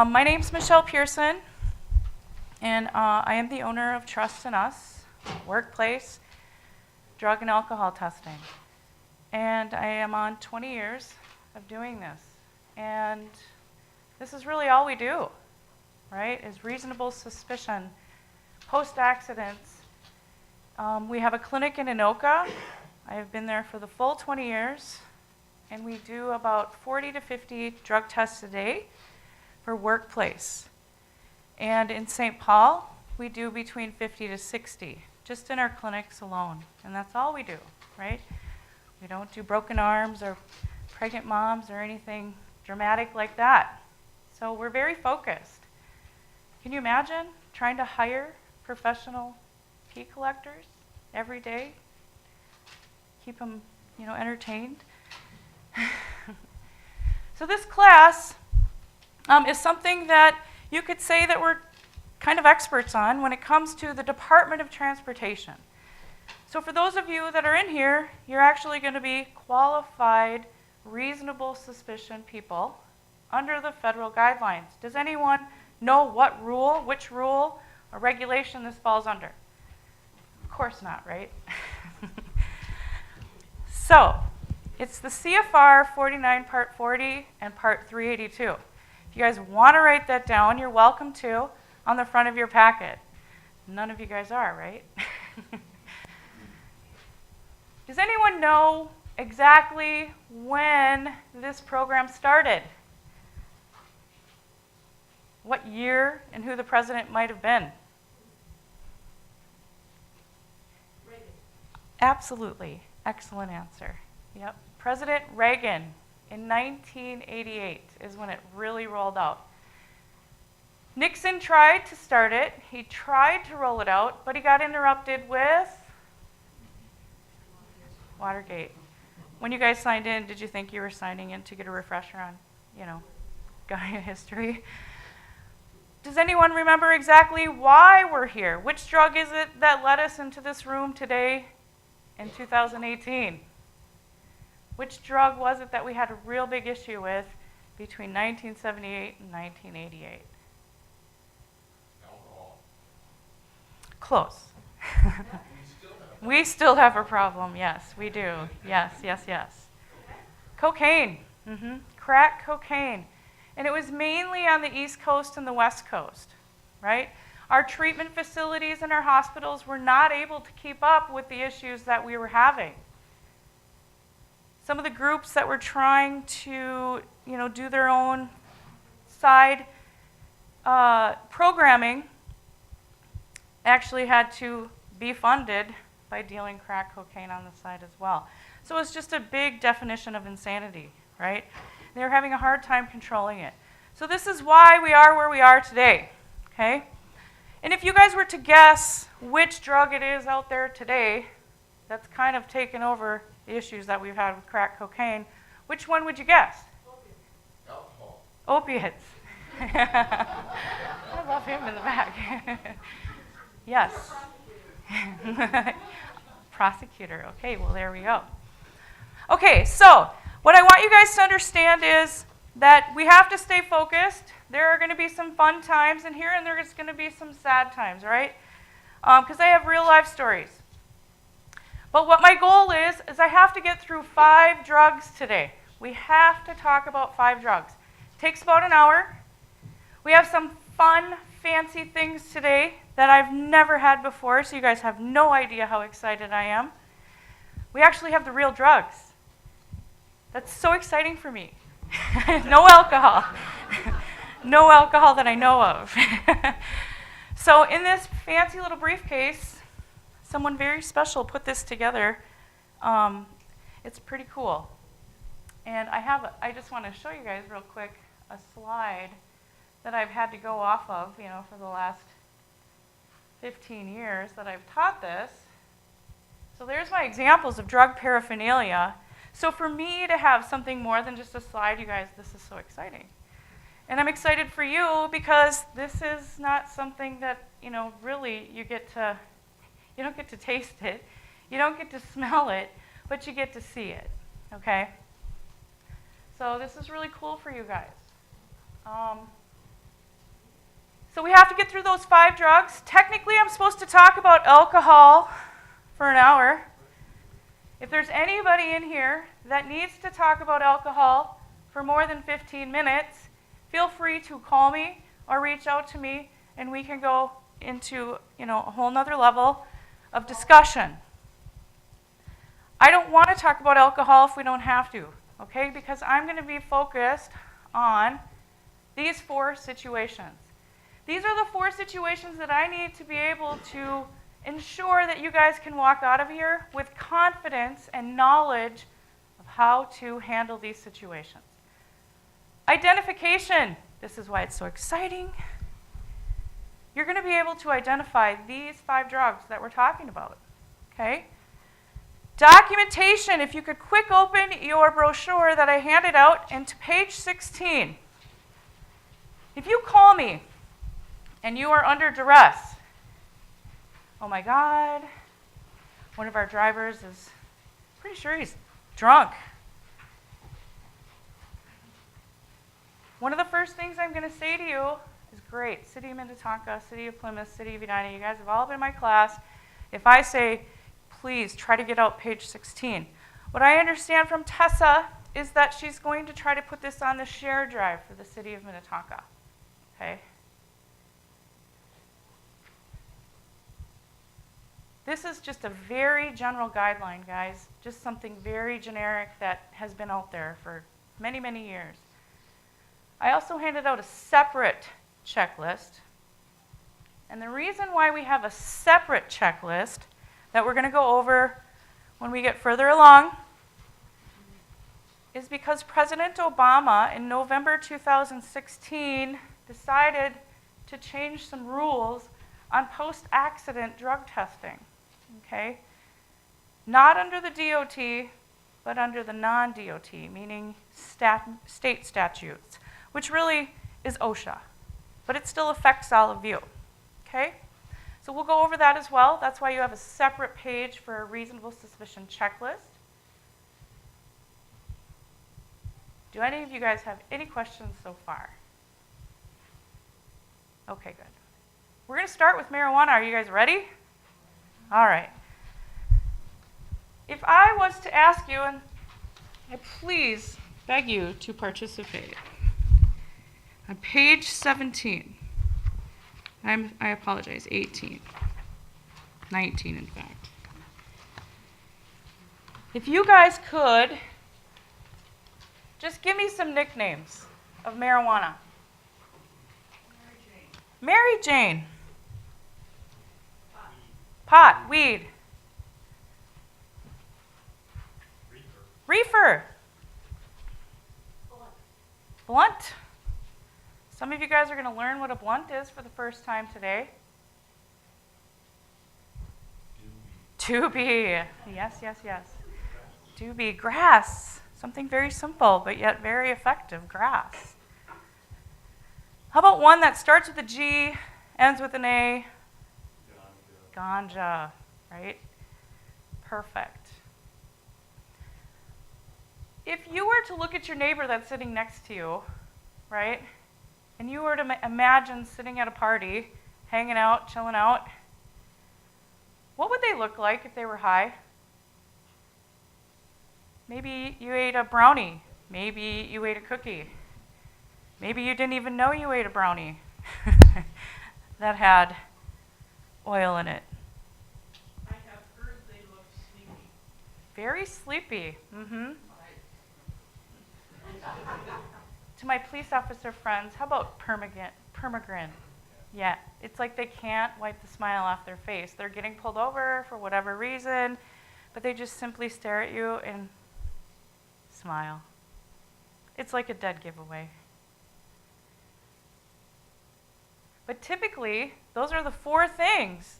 My name's Michelle Pearson, and I am the owner of Trust in Us, workplace, drug and alcohol testing. And I am on 20 years of doing this. And this is really all we do, right, is reasonable suspicion, post-accidents. We have a clinic in Anoka. I have been there for the full 20 years, and we do about 40 to 50 drug tests a day for workplace. And in St. Paul, we do between 50 to 60, just in our clinics alone. And that's all we do, right? We don't do broken arms or pregnant moms or anything dramatic like that. So we're very focused. Can you imagine trying to hire professional key collectors every day? Keep them, entertained? So this class is something that you could say that we're kind of experts on when it comes to the Department of Transportation. So for those of you that are in here, you're actually going to be qualified, reasonable suspicion people under the federal guidelines. Does anyone know which rule or regulation this falls under? Of course not, right? So it's the CFR 49 Part 40 and Part 382. If you guys want to write that down, you're welcome to on the front of your packet. None of you guys are, right? Does anyone know exactly when this program started? What year and who the president might have been? Reagan. Absolutely. Excellent answer. Yep. President Reagan. In 1988 is when it really rolled out. Nixon tried to start it. He tried to roll it out, but he got interrupted with Watergate. When you guys signed in, did you think you were signing in to get a refresher on, gun history? Does anyone remember exactly why we're here? Which drug is it that led us into this room today in 2018? Which drug was it that we had a real big issue with between 1978 and 1988? Alcohol. Close. We still have a problem, yes, we do. Yes. Cocaine, crack cocaine. And it was mainly on the East Coast and the West Coast, right? Our treatment facilities and our hospitals were not able to keep up with the issues that we were having. Some of the groups that were trying to, do their own side programming actually had to be funded by dealing crack cocaine on the side as well. So it's just a big definition of insanity, right? They were having a hard time controlling it. So this is why we are where we are today, okay? And if you guys were to guess which drug it is out there today that's kind of taken over the issues that we've had with crack cocaine, which one would you guess? Alcohol. Opiates. I love him in the back. Yes. Prosecutor. Okay, well, there we go. Okay, so what I want you guys to understand is that we have to stay focused. There are going to be some fun times in here, and there's going to be some sad times, right? Because I have real life stories. But what my goal is I have to get through 5 drugs today. We have to talk about 5 drugs. It takes about an hour. We have some fun, fancy things today that I've never had before, so you guys have no idea how excited I am. We actually have the real drugs. That's so exciting for me. No alcohol. No alcohol that I know of. So in this fancy little briefcase, someone very special put this together. It's pretty cool. And I just want to show you guys real quick a slide that I've had to go off of, for the last 15 years that I've taught this. So there's my examples of drug paraphernalia. So for me to have something more than just a slide, you guys, this is so exciting. And I'm excited for you because this is not something that, really you don't get to taste it. You don't get to smell it, but you get to see it, okay? So this is really cool for you guys. So we have to get through those 5 drugs. Technically, I'm supposed to talk about alcohol for an hour. If there's anybody in here that needs to talk about alcohol for more than 15 minutes, feel free to call me or reach out to me, and we can go into, a whole nother level of discussion. I don't want to talk about alcohol if we don't have to, okay? Because I'm going to be focused on these 4 situations. These are the 4 situations that I need to be able to ensure that you guys can walk out of here with confidence and knowledge of how to handle these situations. Identification. This is why it's so exciting. You're going to be able to identify these 5 drugs that we're talking about, okay? Documentation. If you could quick open your brochure that I handed out and to page 16. If you call me and you are under duress, oh my God, one of our drivers is pretty sure he's drunk. One of the first things I'm going to say to you is, great, City of Minnetonka, City of Plymouth, City of Edina, you guys have all been in my class. If I say, please try to get out page 16. What I understand from Tessa is that she's going to try to put this on the share drive for the City of Minnetonka, okay? This is just a very general guideline, guys, just something very generic that has been out there for many, many years. I also handed out a separate checklist. And the reason why we have a separate checklist that we're going to go over when we get further along is because President Obama in November 2016 decided to change some rules on post-accident drug testing, okay? Not under the DOT, but under the non-DOT, meaning state statutes, which really is OSHA, but it still affects all of you, okay? So we'll go over that as well. That's why you have a separate page for a reasonable suspicion checklist. Do any of you guys have any questions so far? Okay, good. We're going to start with marijuana. Are you guys ready? All right. If I was to ask you, and I please beg you to participate, on page 17, I apologize, 18, 19 in fact. If you guys could just give me some nicknames of marijuana. Mary Jane. Pot, weed. Reefer. Blunt. Some of you guys are going to learn what a blunt is for the first time today. Doobie. Yes, yes, yes. Doobie. Grass. Something very simple, but yet very effective. Grass. How about one that starts with a G, ends with an A? Ganja, right? Perfect. If you were to look at your neighbor that's sitting next to you, right, and you were to imagine sitting at a party, hanging out, chilling out, what would they look like if they were high? Maybe you ate a brownie. Maybe you ate a cookie. Maybe you didn't even know you ate a brownie that had oil in it. I have heard they look sleepy. Very sleepy. To my police officer friends, how about permagrin? Yeah, it's like they can't wipe the smile off their face. They're getting pulled over for whatever reason, but they just simply stare at you and smile. It's like a dead giveaway. But typically, those are the 4 things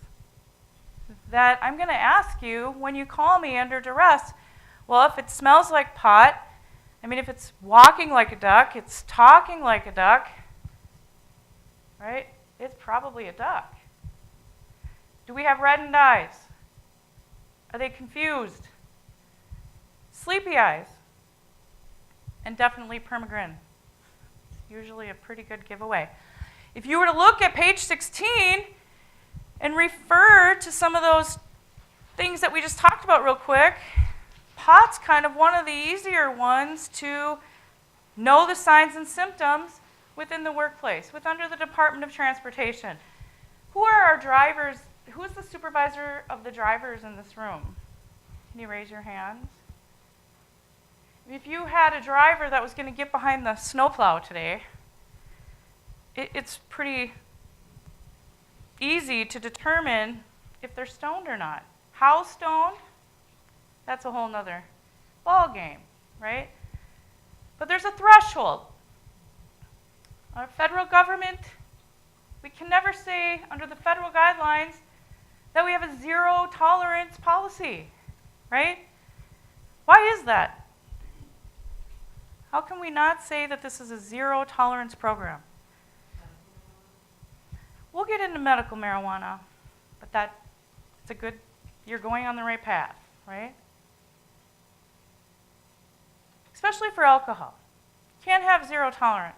that I'm going to ask you when you call me under duress. Well, if it smells like pot, if it's walking like a duck, it's talking like a duck, right? It's probably a duck. Do we have reddened eyes? Are they confused? Sleepy eyes? And definitely permagrin. It's usually a pretty good giveaway. If you were to look at page 16 and refer to some of those things that we just talked about real quick, pot's kind of one of the easier ones to know the signs and symptoms within the workplace, under the Department of Transportation. Who are our drivers? Who is the supervisor of the drivers in this room? Can you raise your hands? If you had a driver that was going to get behind the snowplow today, it's pretty easy to determine if they're stoned or not. How stoned? That's a whole nother ball game, right? But there's a threshold. Our federal government, we can never say under the federal guidelines that we have a zero tolerance policy, right? Why is that? How can we not say that this is a zero tolerance program? We'll get into medical marijuana, but you're going on the right path, right? Especially for alcohol. You can't have zero tolerance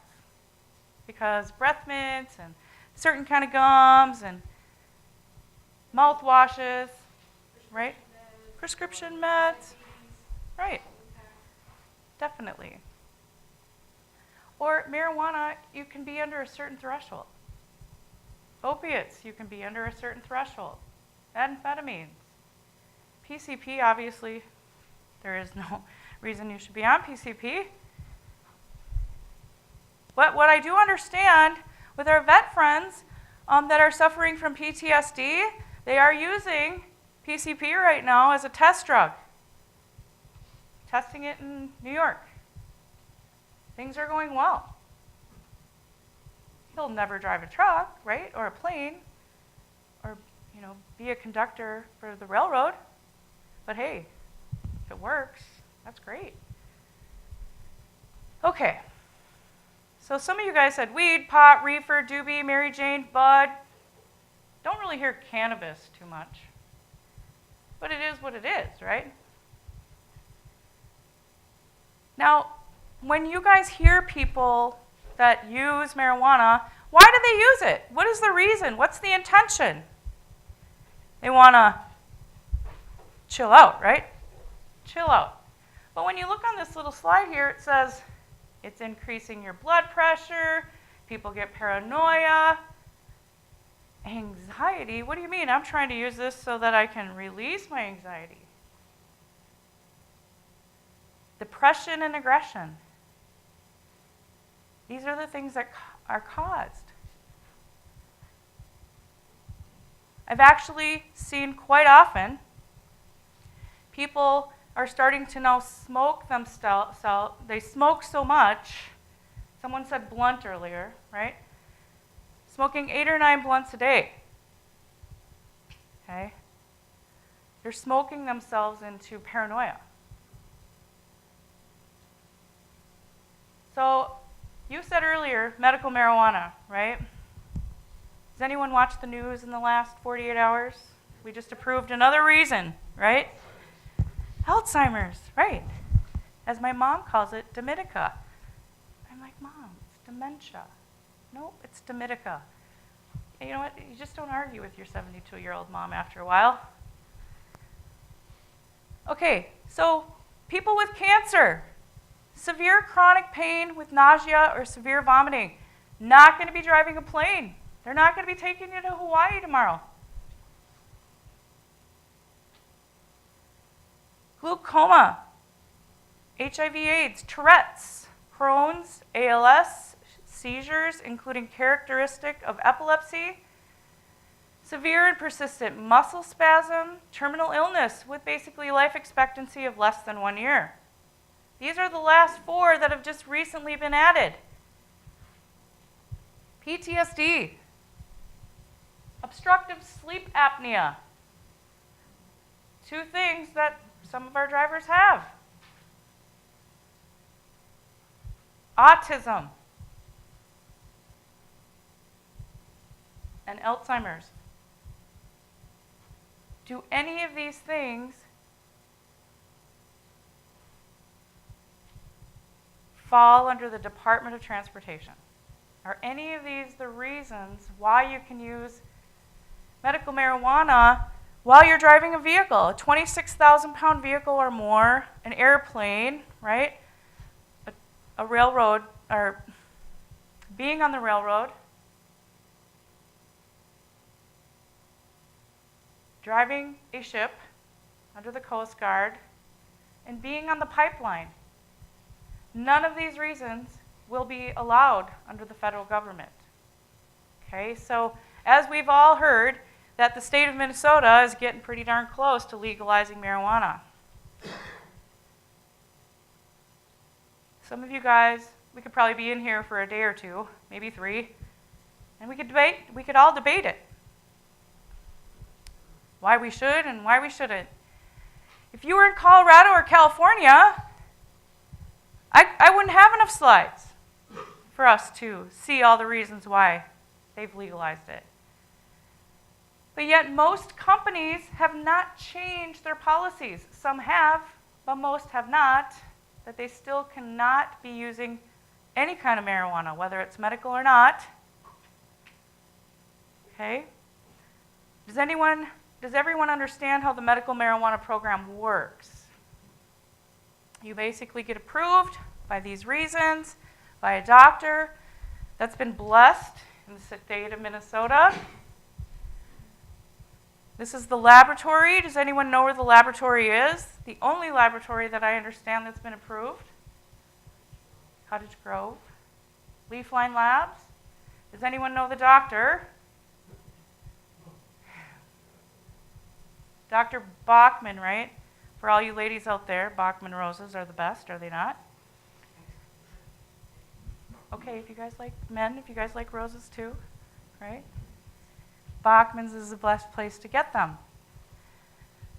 because breath mints and certain kind of gums and mouthwashes, right? Prescription meds, right? Definitely. Or marijuana, you can be under a certain threshold. Opiates, you can be under a certain threshold. Amphetamines. PCP, obviously, there is no reason you should be on PCP. But what I do understand with our vet friends that are suffering from PTSD, they are using PCP right now as a test drug. Testing it in New York. Things are going well. He'll never drive a truck, right, or a plane, or be a conductor for the railroad. But hey, if it works, that's great. Okay. So some of you guys said weed, pot, reefer, doobie, Mary Jane, bud. Don't really hear cannabis too much. But it is what it is, right? Now, when you guys hear people that use marijuana, why do they use it? What is the reason? What's the intention? They want to chill out, right? Chill out. But when you look on this little slide here, it says it's increasing your blood pressure, people get paranoia, anxiety. What do you mean? I'm trying to use this so that I can release my anxiety. Depression and aggression. These are the things that are caused. I've actually seen quite often people are starting to now smoke themselves. They smoke so much. Someone said blunt earlier, right? Smoking 8 or 9 blunts a day. Okay? They're smoking themselves into paranoia. So, you said earlier, medical marijuana, right? Has anyone watched the news in the last 48 hours? We just approved another reason, right? Alzheimer's, right? As my mom calls it, dementia. I'm like, Mom, it's dementia. Nope, it's dementia. You know what? You just don't argue with your 72-year-old mom after a while. Okay, so people with cancer, severe chronic pain with nausea or severe vomiting, not going to be driving a plane. They're not going to be taking you to Hawaii tomorrow. Glaucoma, HIV/AIDS, Tourette's, Crohn's, ALS, seizures, including characteristic of epilepsy, severe and persistent muscle spasm, terminal illness with basically life expectancy of less than 1 year. These are the last 4 that have just recently been added. PTSD, obstructive sleep apnea, 2 things that some of our drivers have. Autism and Alzheimer's. Do any of these things fall under the Department of Transportation? Are any of these the reasons why you can use medical marijuana while you're driving a vehicle? A 26,000-pound vehicle or more, an airplane, right? A railroad, or being on the railroad, driving a ship under the Coast Guard, and being on the pipeline. None of these reasons will be allowed under the federal government. Okay, so as we've all heard, that the state of Minnesota is getting pretty darn close to legalizing marijuana. Some of you guys, we could probably be in here for a day or 2, maybe 3, and we could all debate it. Why we should and why we shouldn't. If you were in Colorado or California, I wouldn't have enough slides for us to see all the reasons why they've legalized it. But yet most companies have not changed their policies. Some have, but most have not, that they still cannot be using any kind of marijuana, whether it's medical or not. Okay? Does everyone understand how the medical marijuana program works? You basically get approved by these reasons by a doctor that's been blessed in the state of Minnesota. This is the laboratory. Does anyone know where the laboratory is? The only laboratory that I understand that's been approved. Cottage Grove. Leafline Labs. Does anyone know the doctor? Dr. Bachman, right? For all you ladies out there, Bachman roses are the best, are they not? Okay, if you guys like men, if you guys like roses too, right? Bachman's is the best place to get them.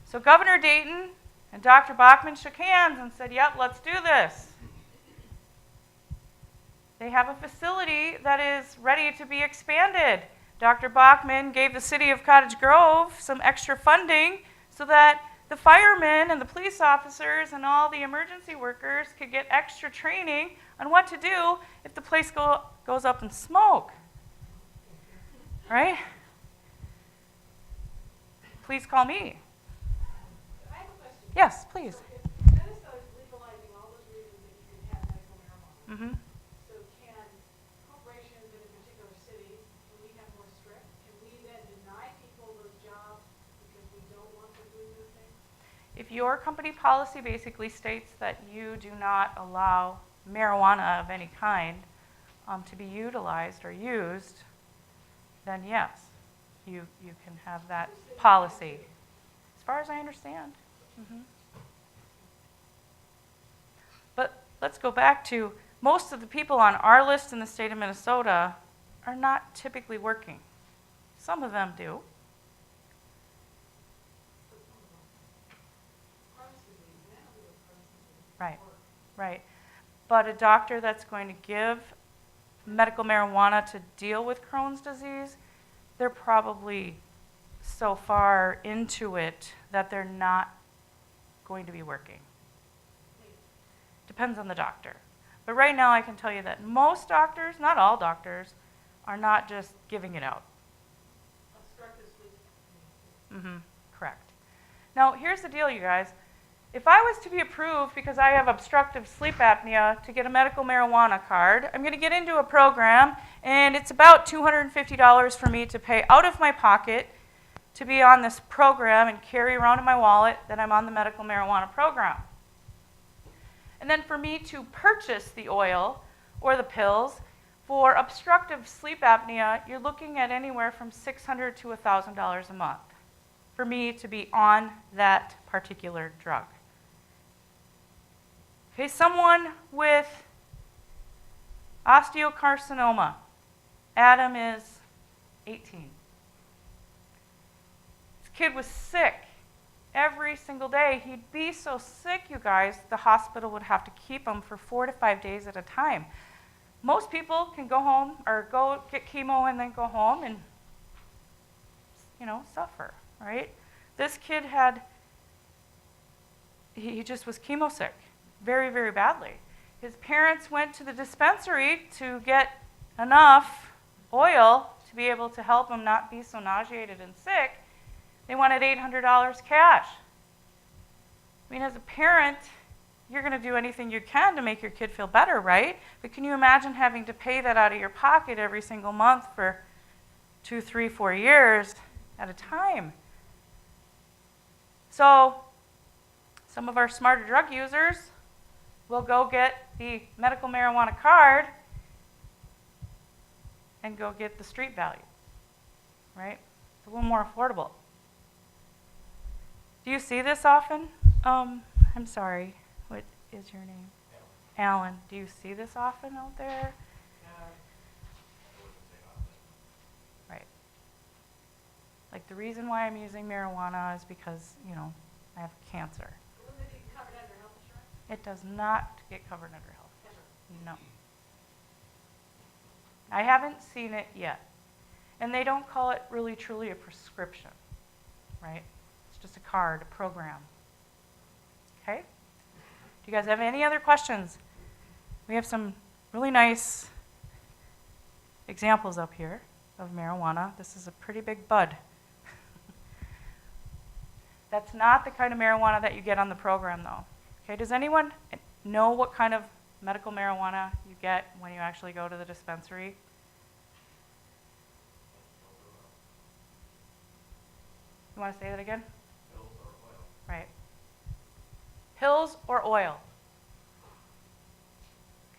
So Governor Dayton and Dr. Bachman shook hands and said, yep, let's do this. They have a facility that is ready to be expanded. Dr. Bachman gave the city of Cottage Grove some extra funding so that the firemen and the police officers and all the emergency workers could get extra training on what to do if the place goes up in smoke. Right? Please call me. I have a question. Yes, please. So if Minnesota is legalizing all those reasons that you can have medical marijuana, Mm-hmm. so can corporations in a particular city, can we have more strict? Can we then deny people those jobs because we don't want them doing those things? If your company policy basically states that you do not allow marijuana of any kind to be utilized or used, then yes, you can have that policy, as far as I understand. Mm-hmm. But let's go back to most of the people on our list in the state of Minnesota are not typically working. Some of them do. Right, right. But a doctor that's going to give medical marijuana to deal with Crohn's disease, they're probably so far into it that they're not going to be working. Depends on the doctor. But right now I can tell you that most doctors, not all doctors, are not just giving it out. Obstructive sleep. Mm-hmm, correct. Now here's the deal, you guys. If I was to be approved because I have obstructive sleep apnea to get a medical marijuana card, I'm going to get into a program, and it's about $250 for me to pay out of my pocket to be on this program and carry around in my wallet that I'm on the medical marijuana program. And then for me to purchase the oil or the pills for obstructive sleep apnea, you're looking at anywhere from $600 to $1,000 a month for me to be on that particular drug. Okay, someone with osteocarcinoma. Adam is 18. This kid was sick every single day. He'd be so sick, you guys, the hospital would have to keep him for 4 to 5 days at a time. Most people can go home or go get chemo and then go home and, suffer, right? This kid he just was chemo sick very, very badly. His parents went to the dispensary to get enough oil to be able to help him not be so nauseated and sick. They wanted $800 cash. I mean, as a parent, you're going to do anything you can to make your kid feel better, right? But can you imagine having to pay that out of your pocket every single month for 2, 3, 4 years at a time? So some of our smarter drug users will go get the medical marijuana card and go get the street value, right? It's a little more affordable. Do you see this often? I'm sorry. What is your name? Alan. Do you see this often out there? Right. Like the reason why I'm using marijuana is because, I have cancer. Wouldn't it be covered under health insurance? It does not get covered under health insurance. No. I haven't seen it yet. And they don't call it really truly a prescription, right? It's just a card, a program. Okay? Do you guys have any other questions? We have some really nice examples up here of marijuana. This is a pretty big bud. That's not the kind of marijuana that you get on the program, though. Okay, does anyone know what kind of medical marijuana you get when you actually go to the dispensary? You want to say that again? Pills or oil. Right. Pills or oil.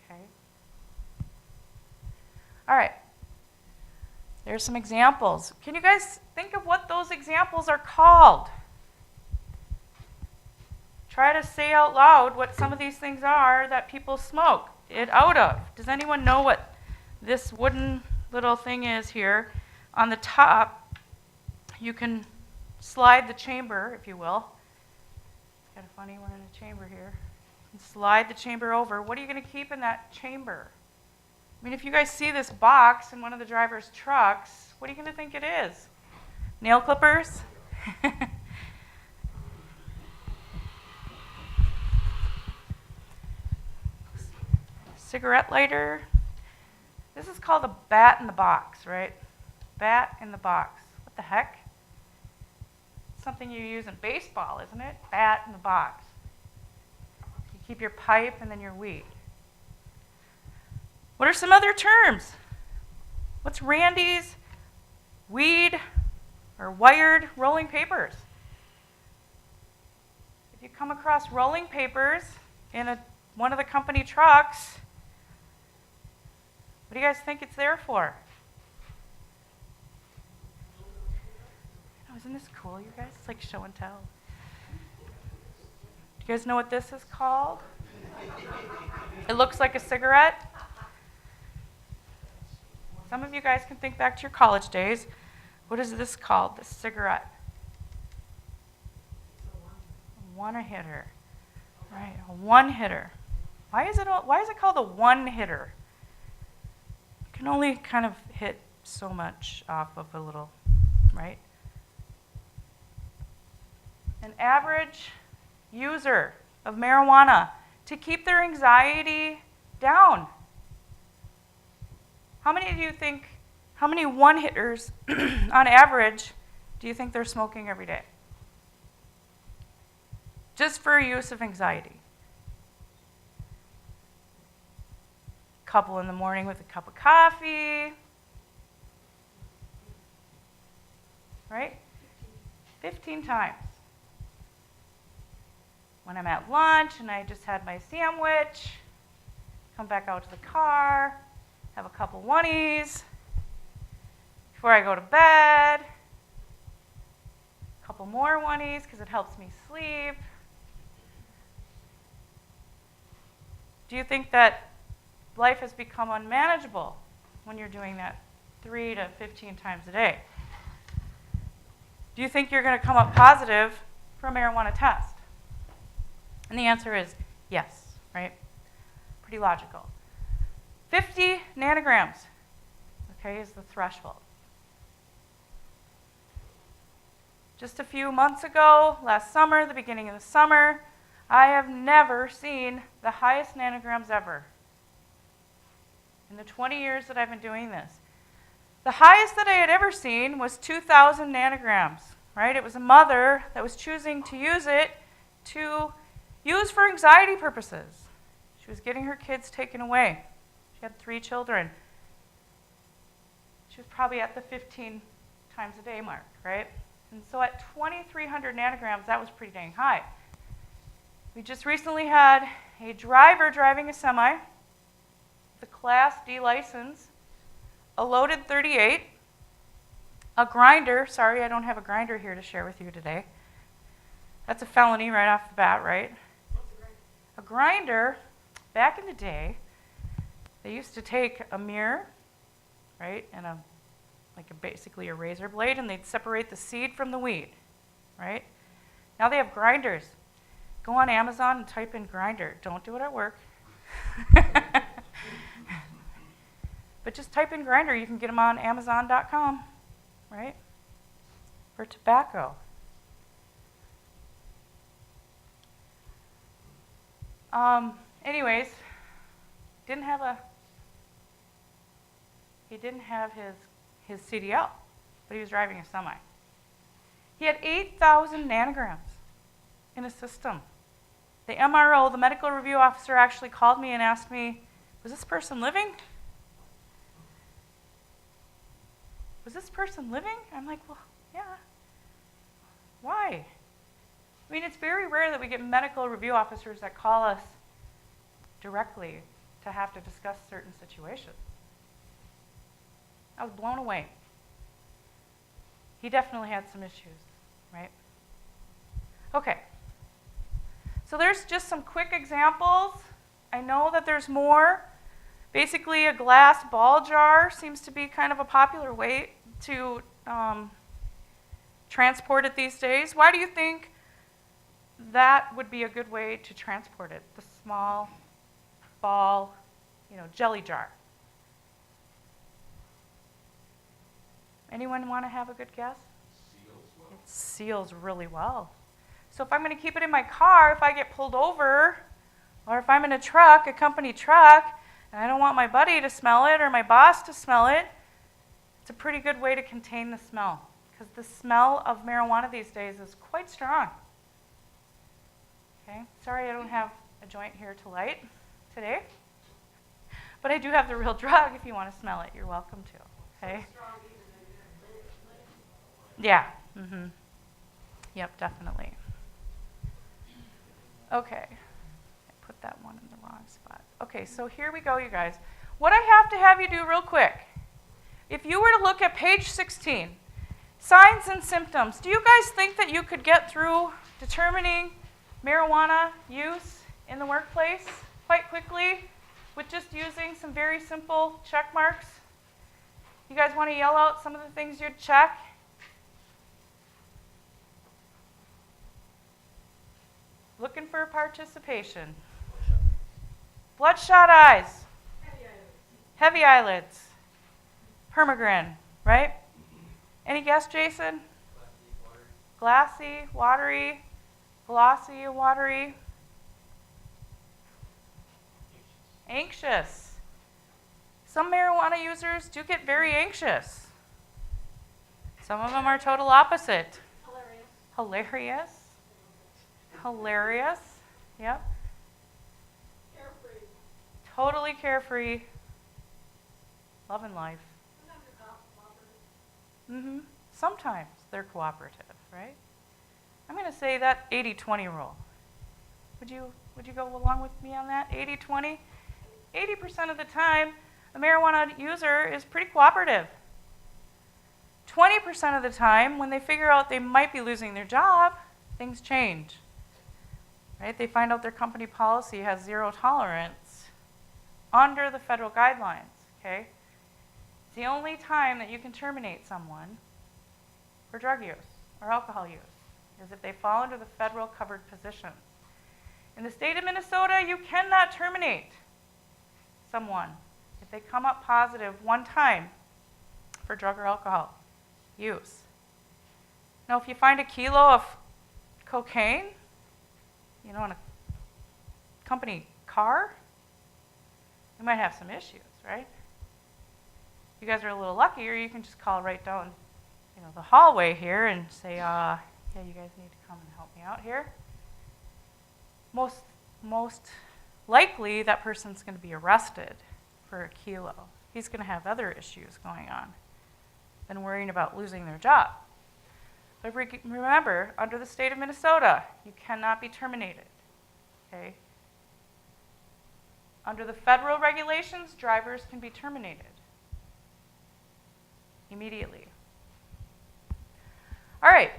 Okay. All right. There's some examples. Can you guys think of what those examples are called? Try to say out loud what some of these things are that people smoke it out of. Does anyone know what this wooden little thing is here? On the top, you can slide the chamber, if you will. It's kind of funny, we're in a chamber here. You can slide the chamber over. What are you going to keep in that chamber? I mean, if you guys see this box in one of the driver's trucks, what are you going to think it is? Nail clippers? Cigarette lighter. This is called a bat in the box, right? Bat in the box. What the heck? Something you use in baseball, isn't it? Bat in the box. You keep your pipe and then your weed. What are some other terms? What's Randy's weed or wired rolling papers? If you come across rolling papers in one of the company trucks, what do you guys think it's there for? Oh, isn't this cool, you guys? It's like show and tell. Do you guys know what this is called? It looks like a cigarette. Some of you guys can think back to your college days. What is this called, this cigarette? A one-hitter. Right, a one-hitter. Why is it called a one-hitter? You can only kind of hit so much off of a little, right? An average user of marijuana to keep their anxiety down. How many one-hitters on average do you think they're smoking every day? Just for use of anxiety. Couple in the morning with a cup of coffee. Right? 15 times. When I'm at lunch and I just had my sandwich, come back out to the car, have a couple oneies. Before I go to bed, a couple more oneies because it helps me sleep. Do you think that life has become unmanageable when you're doing that 3 to 15 times a day? Do you think you're going to come up positive for a marijuana test? And the answer is yes, right? Pretty logical. 50 nanograms, okay, is the threshold. Just a few months ago, last summer, the beginning of the summer, I have never seen the highest nanograms ever in the 20 years that I've been doing this. The highest that I had ever seen was 2,000 nanograms, right? It was a mother that was choosing to use it to use for anxiety purposes. She was getting her kids taken away. She had 3 children. She was probably at the 15 times a day mark, right? And so at 2,300 nanograms, that was pretty dang high. We just recently had a driver driving a semi, the Class D license, a loaded 38, a grinder. Sorry, I don't have a grinder here to share with you today. That's a felony right off the bat, right? What's a grinder? A grinder, back in the day, they used to take a mirror, right, and basically a razor blade, and they'd separate the seed from the weed, right? Now they have grinders. Go on Amazon and type in grinder. Don't do it at work. But just type in grinder. You can get them on Amazon.com, right? For tobacco. Anyways, he didn't have his CDL, but he was driving a semi. He had 8,000 nanograms in his system. The MRO, the medical review officer, actually called me and asked me, was this person living? Was this person living? I'm like, well, yeah. Why? I mean, it's very rare that we get medical review officers that call us directly to have to discuss certain situations. I was blown away. He definitely had some issues, right? Okay. So there's just some quick examples. I know that there's more. Basically, a glass ball jar seems to be kind of a popular way to transport it these days. Why do you think that would be a good way to transport it? The small ball, jelly jar. Anyone want to have a good guess? Seals well. It seals really well. So if I'm going to keep it in my car, if I get pulled over, or if I'm in a truck, a company truck, and I don't want my buddy to smell it or my boss to smell it, it's a pretty good way to contain the smell, because the smell of marijuana these days is quite strong. Okay, sorry I don't have a joint here to light today, but I do have the real drug. If you want to smell it, you're welcome to. Okay. Strong even in Yeah. Mm-hmm. Yep, definitely. Okay. I put that one in the wrong spot. Okay, so here we go, you guys. What I have to have you do real quick, if you were to look at page 16, signs and symptoms, do you guys think that you could get through determining marijuana use in the workplace quite quickly with just using some very simple check marks? You guys want to yell out some of the things you'd check? Looking for participation. Bloodshot eyes. Heavy eyelids. Permagrin, right? Any guess, Jason? Glassy, watery, glossy, watery. Anxious. Some marijuana users do get very anxious. Some of them are total opposite. Hilarious. Hilarious. Yep. Carefree. Totally carefree. Loving life. Sometimes they're cooperative. Sometimes they're cooperative, right? I'm going to say that 80-20 rule. Would you go along with me on that? 80-20? 80% of the time, a marijuana user is pretty cooperative. 20% of the time, when they figure out they might be losing their job, things change. Right? They find out their company policy has 0 tolerance. under the federal guidelines, okay? It's the only time that you can terminate someone for drug use or alcohol use is if they fall under the federal covered positions. In the state of Minnesota, you cannot terminate someone if they come up positive one time for drug or alcohol use. Now, if you find a kilo of cocaine, in a company car, you might have some issues, right? You guys are a little luckier. You can just call right down, the hallway here and say, yeah, you guys need to come and help me out here. Most likely, that person's going to be arrested for a kilo. He's going to have other issues going on than worrying about losing their job. But remember, under the state of Minnesota, you cannot be terminated, okay? Under the federal regulations, drivers can be terminated immediately. All right,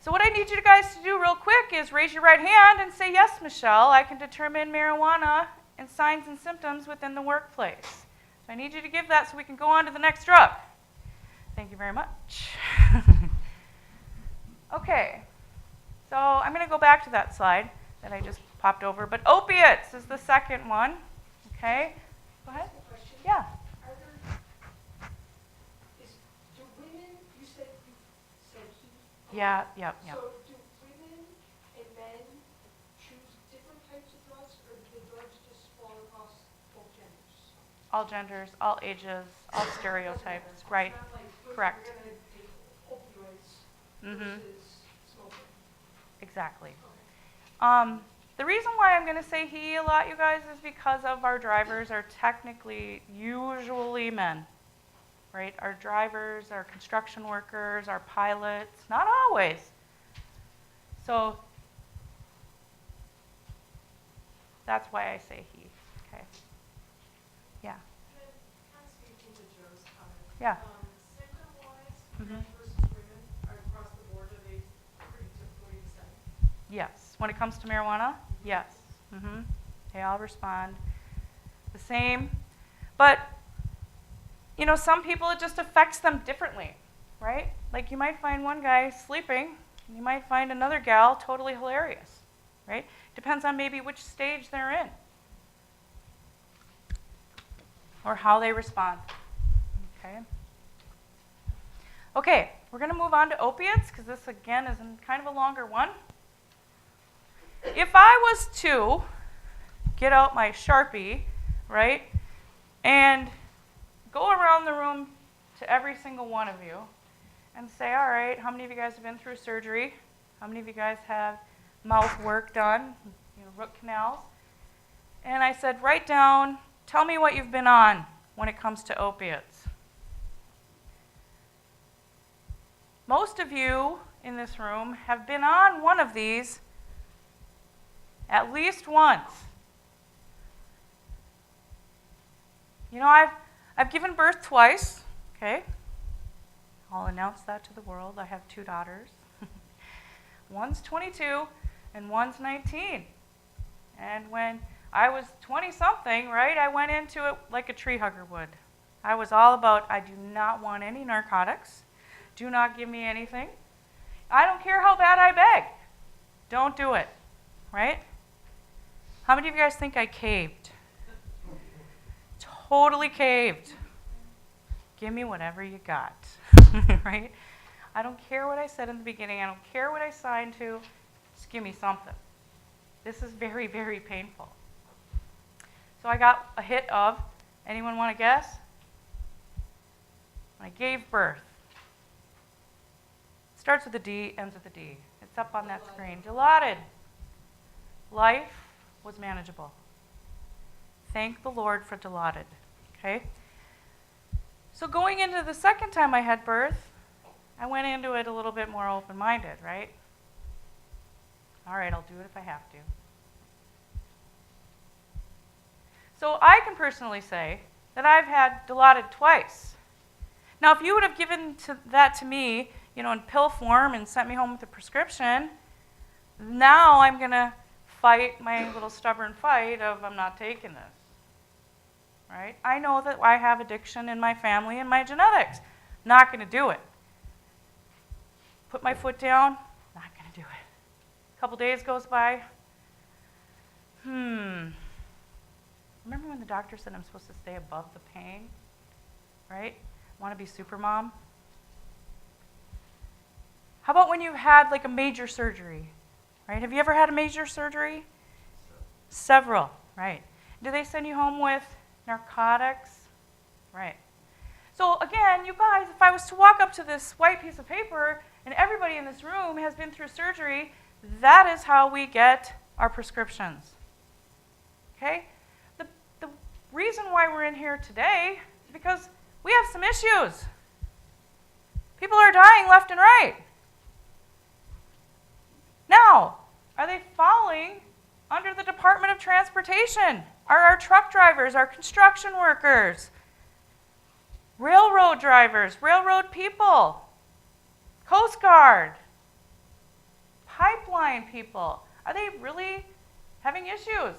so what I need you guys to do real quick is raise your right hand and say, yes, Michelle, I can determine marijuana and signs and symptoms within the workplace. So I need you to give that so we can go on to the next drug. Thank you very much. Okay, so I'm going to go back to that slide that I just popped over, but opiates is the second one, okay? Go ahead. Question. Yeah. Are there, do women, you said he? Yeah. So do women and men choose different types of drugs, or do the drugs just fall across both genders? All genders, all ages, all stereotypes, right? It's not like, Correct. we're going to take opioids Mm-hmm. versus smoking. Exactly. Okay. The reason why I'm going to say he a lot, you guys, is because of our drivers are technically usually men, right? Our drivers, our construction workers, our pilots, not always. So that's why I say he, okay? Yeah. Kind of speaking to Joe's comment. Yeah. Symptom-wise, Mhm. men versus women are across the board, are they pretty typically the same? Yes. When it comes to marijuana, yes. Mm-hmm. They all respond the same. But, some people, it just affects them differently, right? Like you might find one guy sleeping, and you might find another gal totally hilarious, right? Depends on maybe which stage they're in or how they respond, okay? Okay, we're going to move on to opiates because this, again, is kind of a longer one. If I was to get out my Sharpie, right, and go around the room to every single one of you and say, all right, how many of you guys have been through surgery? How many of you guys have mouth work done, root canals? And I said, write down, tell me what you've been on when it comes to opiates. Most of you in this room have been on one of these at least once. I've given birth twice, okay? I'll announce that to the world. I have 2 daughters. One's 22 and one's 19. And when I was 20-something, right, I went into it like a tree hugger would. I was all about, I do not want any narcotics. Do not give me anything. I don't care how bad I beg. Don't do it, right? How many of you guys think I caved? Totally caved. Give me whatever you got, right? I don't care what I said in the beginning. I don't care what I signed to. Just give me something. This is very, very painful. So I got a hit of, anyone want to guess? When I gave birth. Starts with a D, ends with a D. It's up on that screen. Dilaudid. Life was manageable. Thank the Lord for Dilaudid. Okay? So going into the second time I had birth, I went into it a little bit more open-minded, right? All right, I'll do it if I have to. So I can personally say that I've had Dilaudid twice. Now, if you would have given that to me, in pill form and sent me home with a prescription, now I'm going to fight my little stubborn fight of I'm not taking this. right? I know that I have addiction in my family and my genetics. Not going to do it. Put my foot down, not going to do it. A couple days goes by. Remember when the doctor said I'm supposed to stay above the pain, right? Want to be super mom? How about when you had like a major surgery, right? Have you ever had a major surgery? Several, right. Do they send you home with narcotics? Right. So again, you guys, if I was to walk up to this white piece of paper and everybody in this room has been through surgery, that is how we get our prescriptions. Okay? The reason why we're in here today is because we have some issues. People are dying left and right. Now, are they falling under the Department of Transportation? Are our truck drivers, our construction workers, railroad drivers, railroad people, Coast Guard, pipeline people, are they really having issues?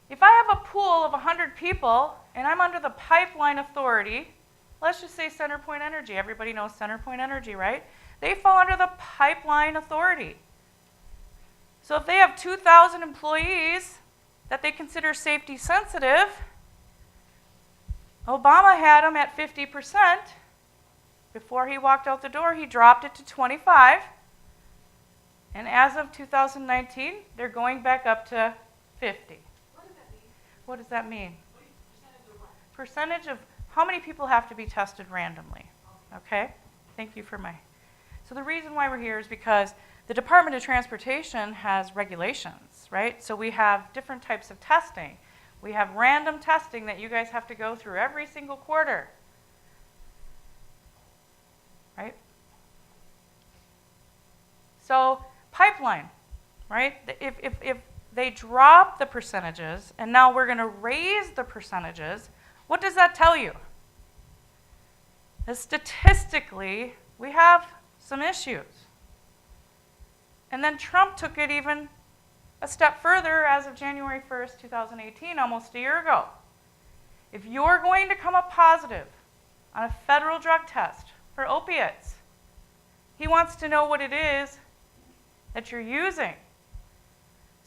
If I have a pool of 100 people and I'm under the pipeline authority, let's just say CenterPoint Energy. Everybody knows CenterPoint Energy, right? They fall under the pipeline authority. So if they have 2,000 employees that they consider safety sensitive, Obama had them at 50%. Before he walked out the door, he dropped it to 25. And as of 2019, they're going back up to 50. What does that mean? Percentage of what? Percentage of how many people have to be tested randomly. Okay? Thank you for my... So the reason why we're here is because the Department of Transportation has regulations, right? So we have different types of testing. We have random testing that you guys have to go through every single quarter. Right? So pipeline, right? If they drop the percentages and now we're going to raise the percentages, what does that tell you? That statistically, we have some issues. And then Trump took it even a step further as of January 1st, 2018, almost a year ago. If you're going to come up positive on a federal drug test for opiates, he wants to know what it is that you're using.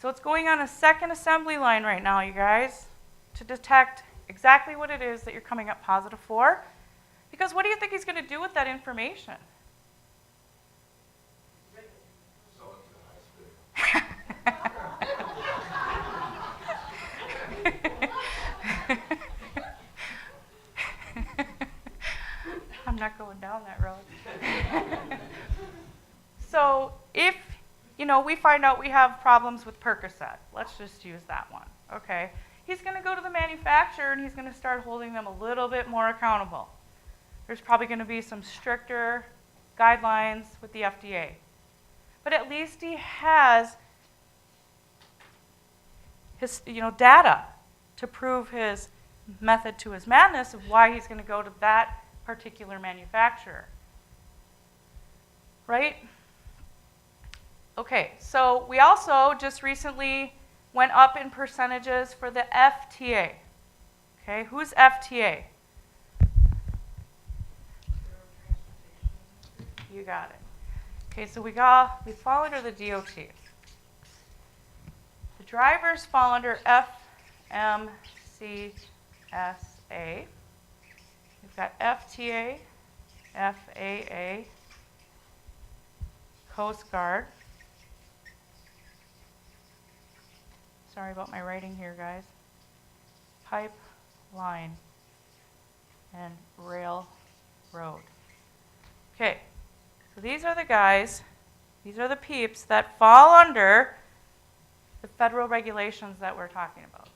So it's going on a second assembly line right now, you guys, to detect exactly what it is that you're coming up positive for. Because what do you think he's going to do with that information? So it's the high school. I'm not going down that road. So if, we find out we have problems with Percocet, let's just use that one, okay? He's going to go to the manufacturer and he's going to start holding them a little bit more accountable. There's probably going to be some stricter guidelines with the FDA. But at least he has his, data to prove his method to his madness of why he's going to go to that particular manufacturer. Right? Okay, so we also just recently went up in percentages for the FTA. Okay, who's FTA? You got it. Okay, so we fall under the DOT. The drivers fall under FMCSA. We've got FTA, FAA, Coast Guard. Sorry about my writing here, guys. Pipeline and railroad. Okay, so these are the guys, these are the peeps that fall under the federal regulations that we're talking about.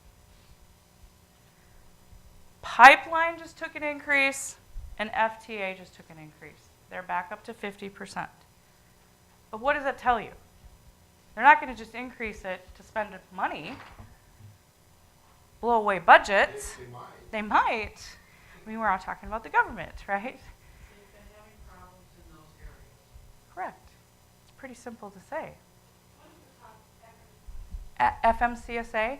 Pipeline just took an increase, and FTA just took an increase. They're back up to 50%. But what does that tell you? They're not going to just increase it to spend money, blow away budgets. They might. They might. I mean, we're all talking about the government, right? They've been having problems in those areas. Correct. It's pretty simple to say. What is the top FMCSA,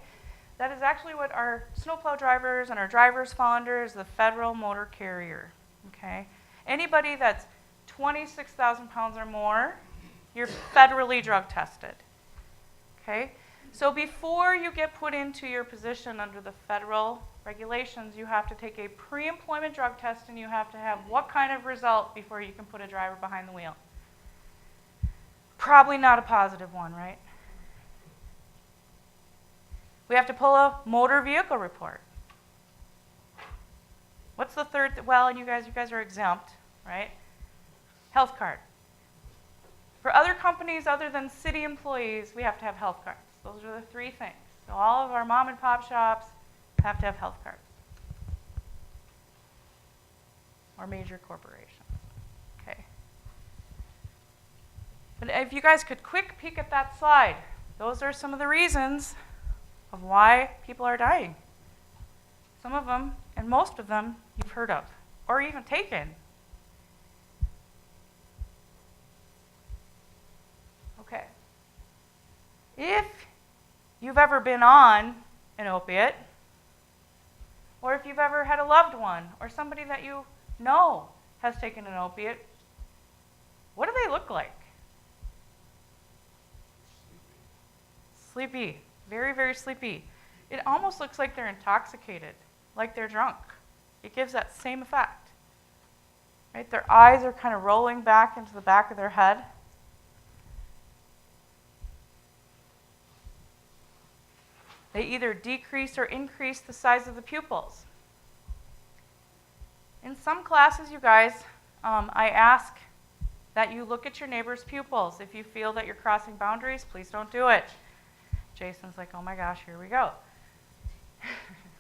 That is actually what our snowplow drivers and our drivers fall under, is the federal motor carrier, okay? Anybody that's 26,000 pounds or more, you're federally drug tested, okay? So before you get put into your position under the federal regulations, you have to take a pre-employment drug test, and you have to have what kind of result before you can put a driver behind the wheel? Probably not a positive one, right? We have to pull a motor vehicle report. What's the third? Well, and you guys are exempt, right? Health card. For other companies other than city employees, we have to have health cards. Those are the three things. So all of our mom and pop shops have to have health cards. Or major corporations. Okay. But if you guys could quick peek at that slide, those are some of the reasons of why people are dying. Some of them, and most of them, you've heard of, or even taken. Okay. If you've ever been on an opiate, or if you've ever had a loved one, or somebody that you know has taken an opiate, what do they look like? Sleepy. Very, very sleepy. It almost looks like they're intoxicated, like they're drunk. It gives that same effect. Right? Their eyes are kind of rolling back into the back of their head. They either decrease or increase the size of the pupils. In some classes, you guys, I ask that you look at your neighbor's pupils. If you feel that you're crossing boundaries, please don't do it. Jason's like, oh my gosh, here we go.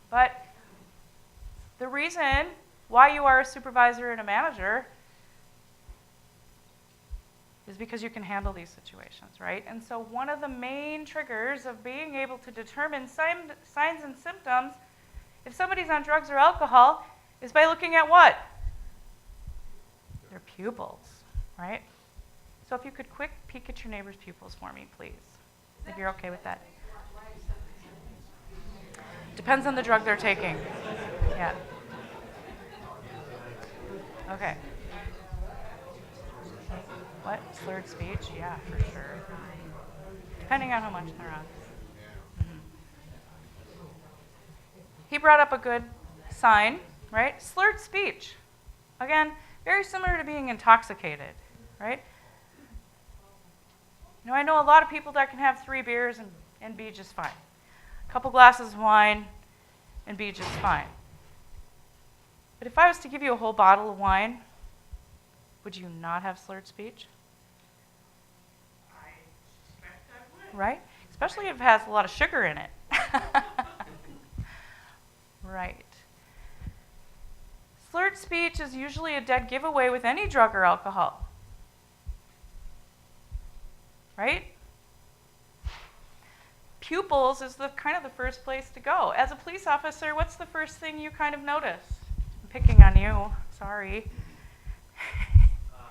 But the reason why you are a supervisor and a manager is because you can handle these situations, right? And so one of the main triggers of being able to determine signs and symptoms, if somebody's on drugs or alcohol, is by looking at what? Their pupils, right? So if you could quick peek at your neighbor's pupils for me, please, if you're okay with that. Depends on the drug they're taking. Yeah. Okay. What? Slurred speech? Yeah, for sure. Depending on how much they're on. Mm-hmm. He brought up a good sign, right? Slurred speech. Again, very similar to being intoxicated, right? You know, I know a lot of people that can have 3 beers and be just fine. A couple glasses of wine and be just fine. But if I was to give you a whole bottle of wine, would you not have slurred speech? I suspect I would. Right? Especially if it has a lot of sugar in it. Right. Slurred speech is usually a dead giveaway with any drug or alcohol. Right? Pupils is the kind of the first place to go. As a police officer, what's the first thing you kind of notice? I'm picking on you. Sorry. Well,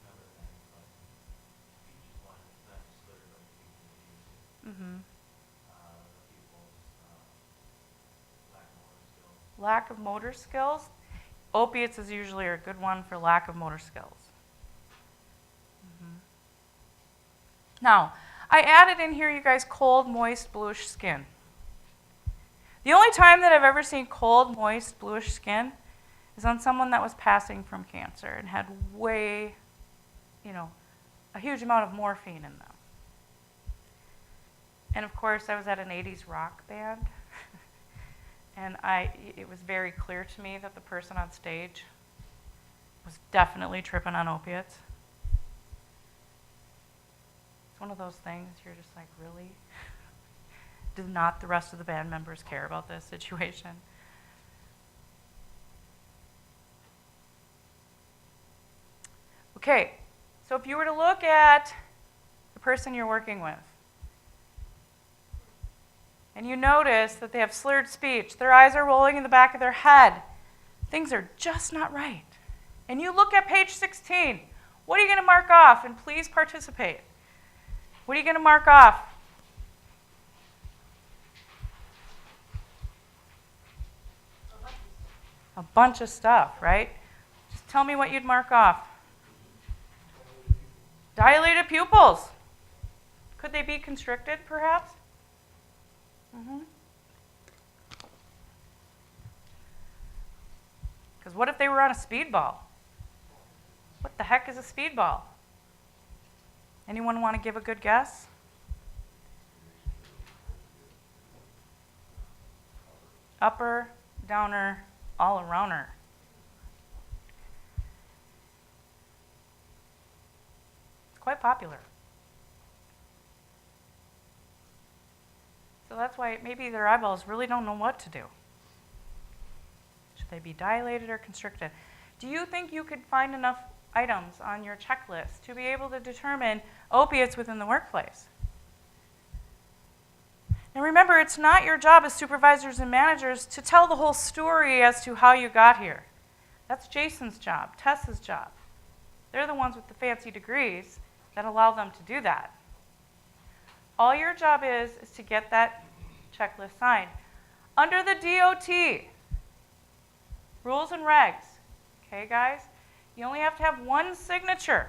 another thing, but speech is one that's not just slurred, but people use Mm-hmm. people's lack of motor skills. Lack of motor skills. Opiates is usually a good one for lack of motor skills. Mm-hmm. Now, I added in here, you guys, cold, moist, bluish skin. The only time that I've ever seen cold, moist, bluish skin is on someone that was passing from cancer and had way, a huge amount of morphine in them. And of course, I was at an 80s rock band, and it was very clear to me that the person on stage was definitely tripping on opiates. It's one of those things you're just like, really? Do not the rest of the band members care about this situation? Okay, so if you were to look at the person you're working with, and you notice that they have slurred speech, their eyes are rolling in the back of their head, things are just not right. And you look at page 16, what are you going to mark off? And please participate. What are you going to mark off? A bunch of stuff, right? Just tell me what you'd mark off. Dilated pupils. Could they be constricted, perhaps? Because what if they were on a speedball? What the heck is a speedball? Anyone want to give a good guess? Upper, downer, all arounder. It's quite popular. So that's why maybe their eyeballs really don't know what to do. Should they be dilated or constricted? Do you think you could find enough items on your checklist to be able to determine opiates within the workplace? Now remember, it's not your job as supervisors and managers to tell the whole story as to how you got here. That's Jason's job, Tessa's job. They're the ones with the fancy degrees that allow them to do that. All your job is to get that checklist signed. Under the DOT, rules and regs, okay guys? You only have to have one signature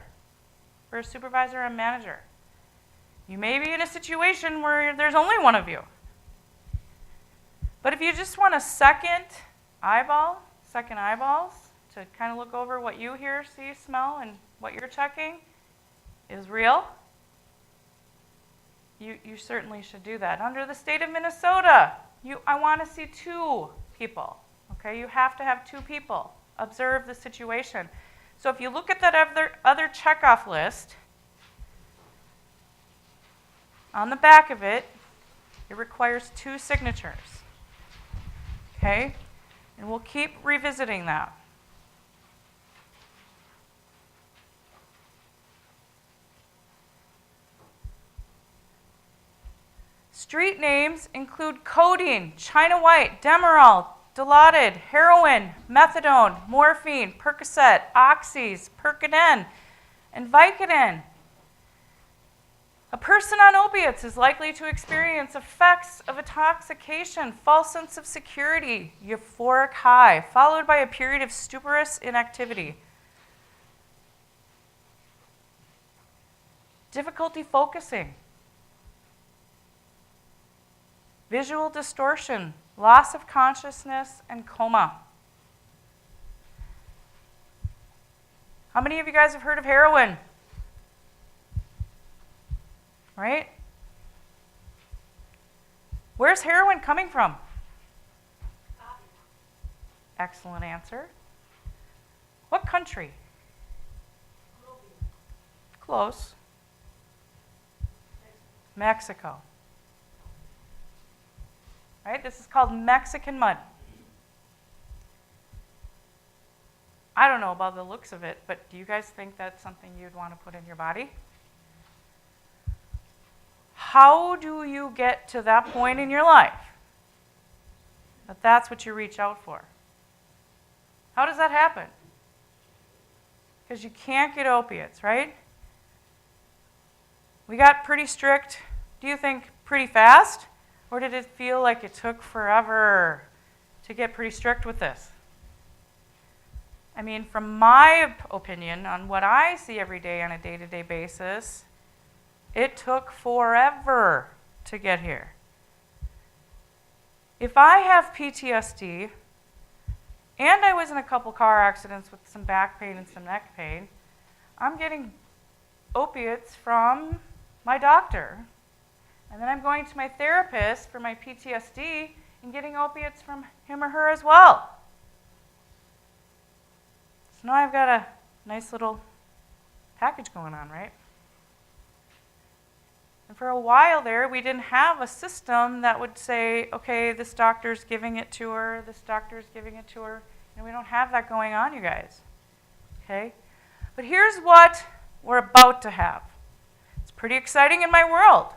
for a supervisor and manager. You may be in a situation where there's only one of you. But if you just want a second eyeballs, to kind of look over what you hear, see, smell, and what you're checking is real, you certainly should do that. Under the state of Minnesota, I want to see 2 people. Okay, you have to have 2 people. Observe the situation. So if you look at that other checkoff list, on the back of it, it requires 2 signatures. Okay? And we'll keep revisiting that. Street names include codeine, China White, Demerol, Dilaudid, heroin, methadone, morphine, Percocet, oxys, Percodan, and Vicodin. A person on opiates is likely to experience effects of intoxication, false sense of security, euphoric high, followed by a period of stuporous inactivity. Difficulty focusing, visual distortion, loss of consciousness, and coma. How many of you guys have heard of heroin? Right? Where's heroin coming from? Excellent answer. What country? Close. Mexico. Right? This is called Mexican mud. I don't know about the looks of it, but do you guys think that's something you'd want to put in your body? How do you get to that point in your life that that's what you reach out for? How does that happen? Because you can't get opiates, right? We got pretty strict, do you think pretty fast? Or did it feel like it took forever to get pretty strict with this? I mean, from my opinion, on what I see every day on a day-to-day basis, it took forever to get here. If I have PTSD, and I was in a couple car accidents with some back pain and some neck pain, I'm getting opiates from my doctor. And then I'm going to my therapist for my PTSD and getting opiates from him or her as well. So now I've got a nice little package going on, right? And for a while there, we didn't have a system that would say, okay, this doctor's giving it to her, this doctor's giving it to her. And we don't have that going on, you guys. Okay? But here's what we're about to have. It's pretty exciting in my world.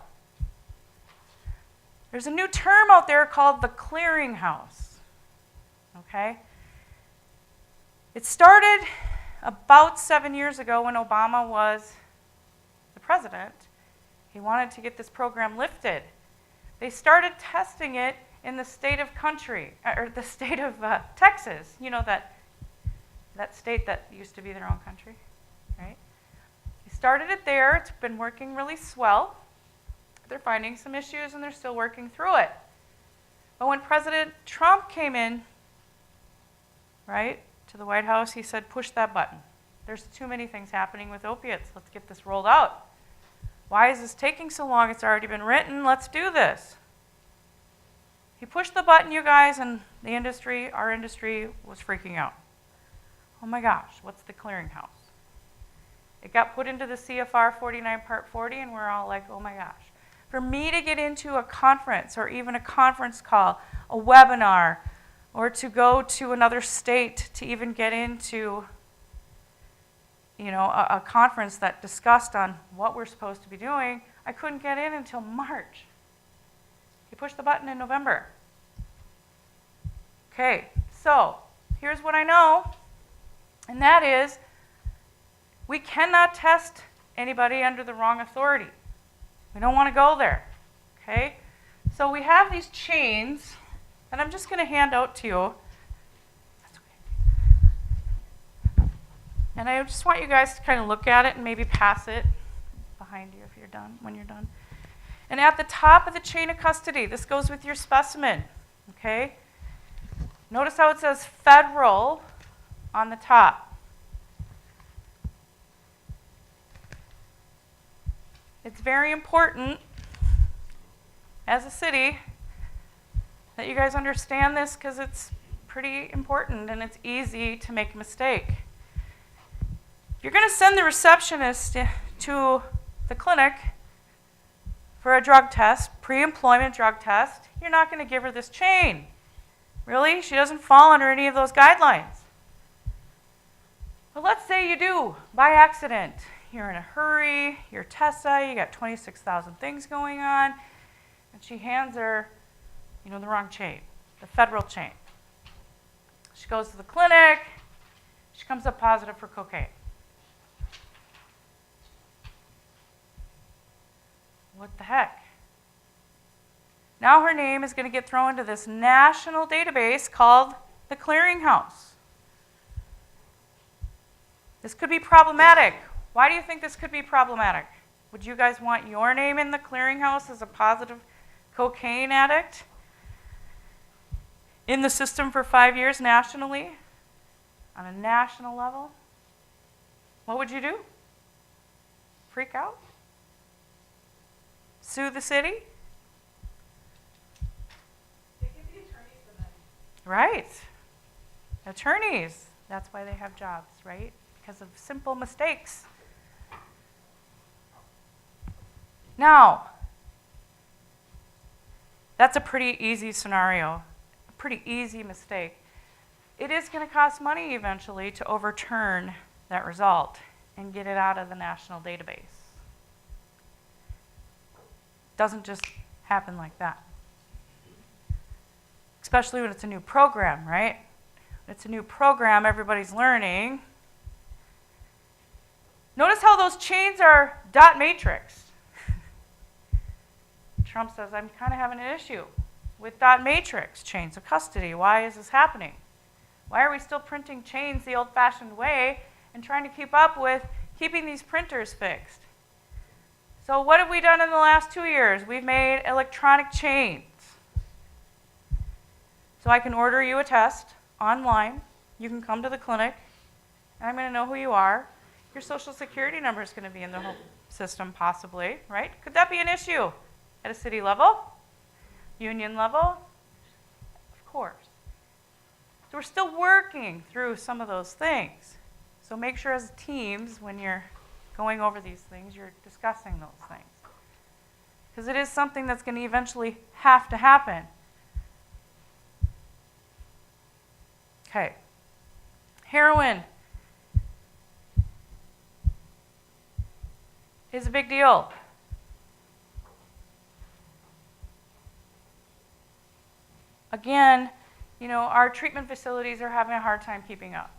There's a new term out there called the clearinghouse. Okay? It started about 7 years ago when Obama was the president. He wanted to get this program lifted. They started testing it in the state of the state of Texas. You know that state that used to be their own country, right? He started it there. It's been working really swell. They're finding some issues and they're still working through it. But when President Trump came in, right, to the White House, he said, push that button. There's too many things happening with opiates. Let's get this rolled out. Why is this taking so long? It's already been written. Let's do this. He pushed the button, you guys, and the industry, our industry, was freaking out. Oh my gosh, what's the clearinghouse? It got put into the CFR 49 Part 40, and we're all like, oh my gosh. For me to get into a conference or even a conference call, a webinar, or to go to another state to even get into a conference that discussed on what we're supposed to be doing, I couldn't get in until March. He pushed the button in November. Okay, so here's what I know, and that is we cannot test anybody under the wrong authority. We don't want to go there, okay? So we have these chains that I'm just going to hand out to you. That's okay. And I just want you guys to kind of look at it and maybe pass it behind you if you're done, when you're done. And at the top of the chain of custody, this goes with your specimen, okay? Notice how it says federal on the top. It's very important as a city that you guys understand this because it's pretty important and it's easy to make a mistake. If you're going to send the receptionist to the clinic for a drug test, pre-employment drug test, you're not going to give her this chain. Really? She doesn't fall under any of those guidelines. But let's say you do, by accident. You're in a hurry, you're Tessa, you got 26,000 things going on, and she hands her, the wrong chain, the federal chain. She goes to the clinic, she comes up positive for cocaine. What the heck? Now her name is going to get thrown into this national database called the Clearinghouse. This could be problematic. Why do you think this could be problematic? Would you guys want your name in the Clearinghouse as a positive cocaine addict in the system for 5 years nationally, on a national level? What would you do? Freak out? Sue the city? They give the attorneys the money. Right. Attorneys. That's why they have jobs, right? Because of simple mistakes. Now, that's a pretty easy scenario, a pretty easy mistake. It is going to cost money eventually to overturn that result and get it out of the national database. Doesn't just happen like that. Especially when it's a new program, right? When it's a new program, everybody's learning. Notice how those chains are dot matrix. Trump says, I'm kind of having an issue with dot matrix chains of custody. Why is this happening? Why are we still printing chains the old-fashioned way and trying to keep up with keeping these printers fixed? So what have we done in the last 2 years? We've made electronic chains. So I can order you a test online. You can come to the clinic, and I'm going to know who you are. Your social security number is going to be in the whole system possibly, right? Could that be an issue? At a city level? Union level? Of course. So we're still working through some of those things. So make sure as teams, when you're going over these things, you're discussing those things. Because it is something that's going to eventually have to happen. Okay. Heroin is a big deal. Again, our treatment facilities are having a hard time keeping up.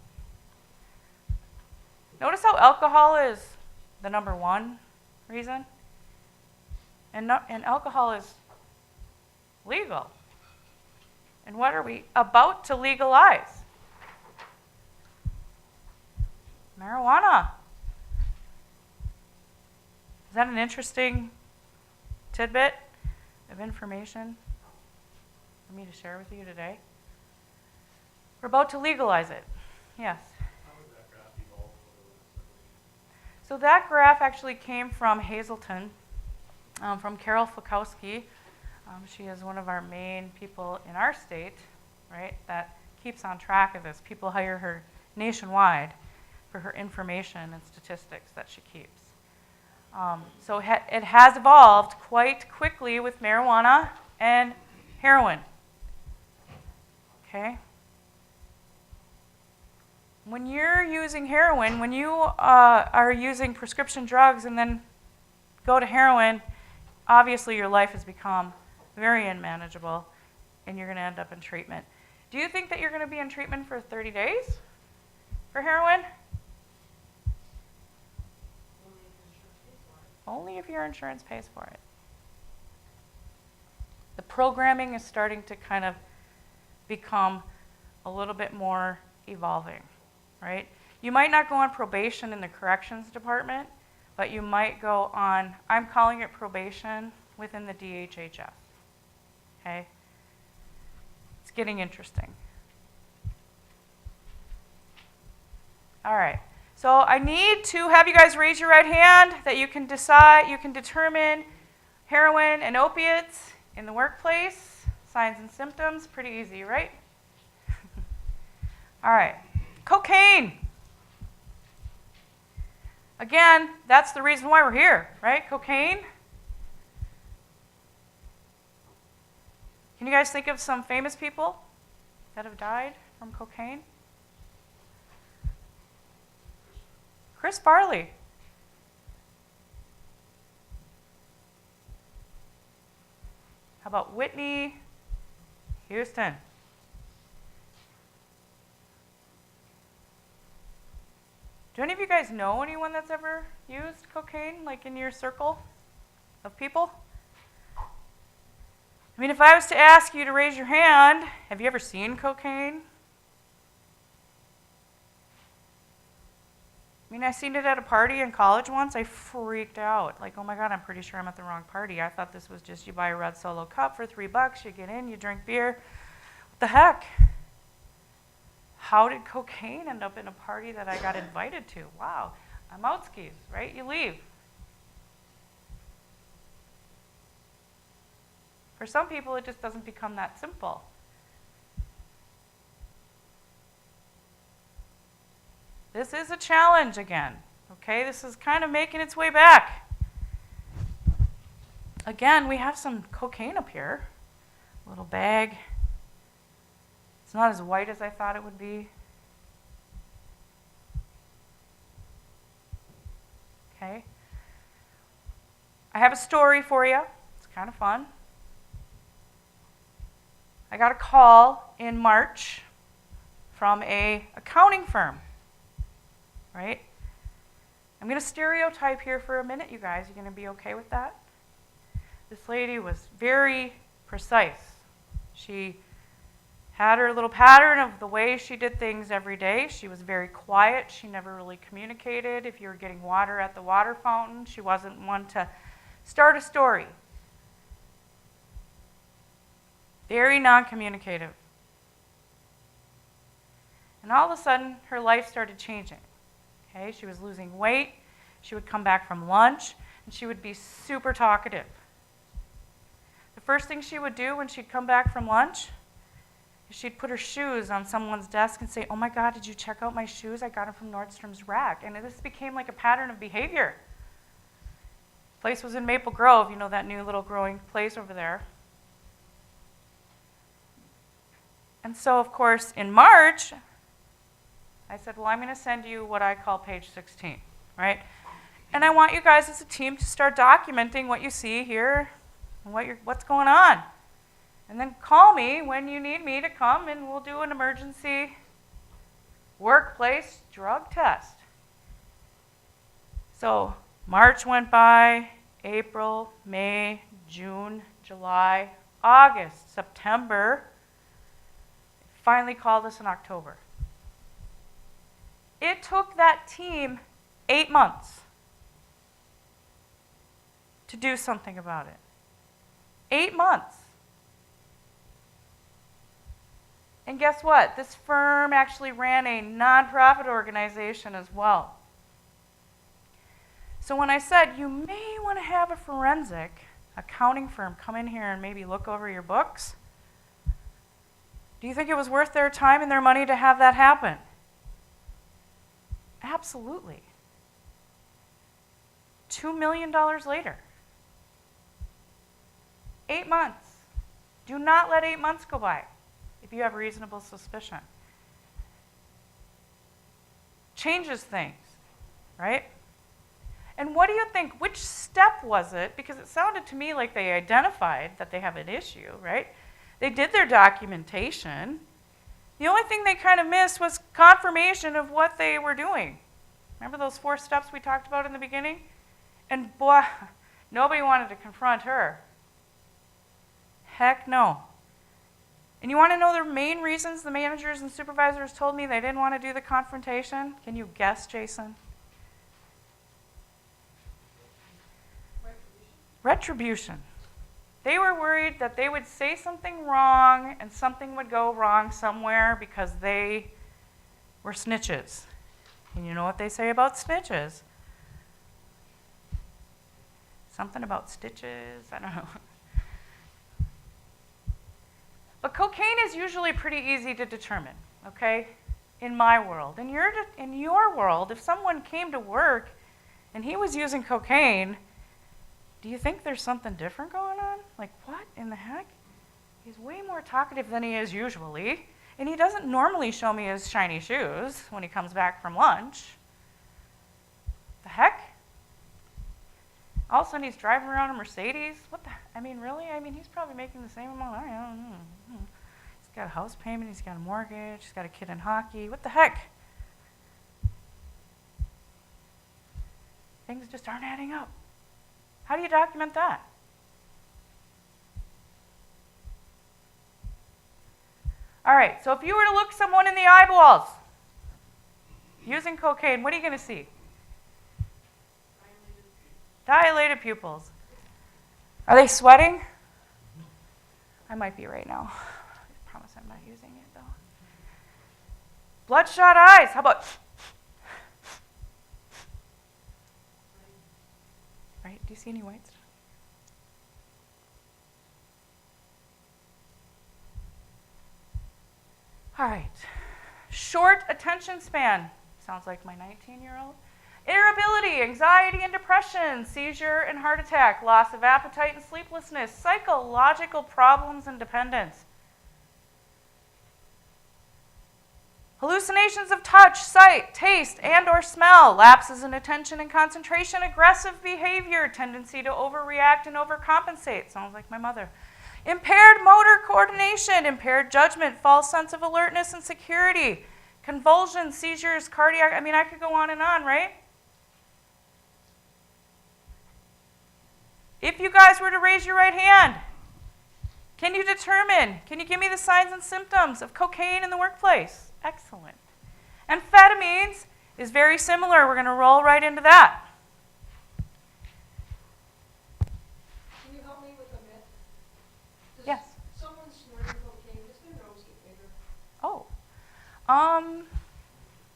Notice how alcohol is the number one reason? And alcohol is legal. And what are we about to legalize? Marijuana. Is that an interesting tidbit of information for me to share with you today? We're about to legalize it. Yes. How would that graph evolve over the last several years? So that graph actually came from Hazelton, from Carol Fikowski. She is one of our main people in our state, right, that keeps on track of this. People hire her nationwide for her information and statistics that she keeps. So it has evolved quite quickly with marijuana and heroin. Okay? When you're using heroin, when you are using prescription drugs and then go to heroin, obviously your life has become very unmanageable and you're going to end up in treatment. Do you think that you're going to be in treatment for 30 days for heroin? Only if your insurance pays for it. The programming is starting to kind of become a little bit more evolving, right? You might not go on probation in the corrections department, but you might go on, I'm calling it probation, within the DHHS, okay? It's getting interesting. All right. So I need to have you guys raise your right hand that you can decide, you can determine heroin and opiates in the workplace, signs and symptoms, pretty easy, right? All right, cocaine. Again, that's the reason why we're here, right? Cocaine. Can you guys think of some famous people that have died from cocaine? Chris Farley. How about Whitney Houston? Do any of you guys know anyone that's ever used cocaine, like in your circle of people? I mean, if I was to ask you to raise your hand, have you ever seen cocaine? I mean, I seen it at a party in college once. I freaked out. Like, oh my God, I'm pretty sure I'm at the wrong party. I thought this was just you buy a red Solo cup for $3, you get in, you drink beer. What the heck? How did cocaine end up in a party that I got invited to? Wow, I'm out skis, right? You leave. For some people, it just doesn't become that simple. This is a challenge again, okay? This is kind of making its way back. Again, we have some cocaine up here. A little bag. It's not as white as I thought it would be. Okay. I have a story for you. It's kind of fun. I got a call in March from an accounting firm. Right? I'm going to stereotype here for a minute, you guys. You going to be okay with that? This lady was very precise. She had her little pattern of the way she did things every day. She was very quiet. She never really communicated. If you were getting water at the water fountain, she wasn't one to start a story. Very non-communicative. And all of a sudden, her life started changing. Okay, she was losing weight. She would come back from lunch, and she would be super talkative. The first thing she would do when she'd come back from lunch is she'd put her shoes on someone's desk and say, oh my God, did you check out my shoes? I got them from Nordstrom's rack. And this became like a pattern of behavior. The place was in Maple Grove, you know, that new little growing place over there. And so, of course, in March, I said, well, I'm going to send you what I call page 16, right? And I want you guys as a team to start documenting what you see here and what's going on. And then call me when you need me to come and we'll do an emergency workplace drug test. So March went by, April, May, June, July, August, September. finally called us in October. It took that team 8 months to do something about it. 8 months. And guess what? This firm actually ran a nonprofit organization as well. So when I said you may want to have a forensic accounting firm come in here and maybe look over your books, do you think it was worth their time and their money to have that happen? Absolutely. $2 million later. 8 months. Do not let 8 months go by if you have reasonable suspicion. Changes things, right? And what do you think? Which step was it? Because it sounded to me like they identified that they have an issue, right? They did their documentation. The only thing they kind of missed was confirmation of what they were doing. Remember those 4 steps we talked about in the beginning? And boy, nobody wanted to confront her. Heck no. And you want to know the main reasons the managers and supervisors told me they didn't want to do the confrontation? Can you guess, Jason? Retribution. They were worried that they would say something wrong and something would go wrong somewhere because they were snitches. And you know what they say about snitches? Something about stitches, I don't know. But cocaine is usually pretty easy to determine, okay? In my world. In your world, if someone came to work and he was using cocaine, do you think there's something different going on? Like, what in the heck? He's way more talkative than he is usually, and he doesn't normally show me his shiny shoes when he comes back from lunch. The heck? All of a sudden he's driving around a Mercedes? Really? He's probably making the same amount I am. He's got a house payment, he's got a mortgage, he's got a kid in hockey. What the heck? Things just aren't adding up. How do you document that? All right, so if you were to look someone in the eyeballs using cocaine, what are you going to see? Dilated pupils. Are they sweating? I might be right now. I promise I'm not using it, though. Bloodshot eyes. How about... Right? Do you see any whites? All right. Short attention span. Sounds like my 19-year-old. Irritability, anxiety and depression, seizure and heart attack, loss of appetite and sleeplessness, psychological problems and dependence. Hallucinations of touch, sight, taste, and or smell, lapses in attention and concentration, aggressive behavior, tendency to overreact and overcompensate. Sounds like my mother. Impaired motor coordination, impaired judgment, false sense of alertness and security, convulsions, seizures, cardiac, I could go on and on, right? If you guys were to raise your right hand, can you give me the signs and symptoms of cocaine in the workplace? Excellent. Amphetamines is very similar. We're going to roll right into that. Can you help me with a myth? Does Yes. someone snorting cocaine, does their nose get bigger? Oh.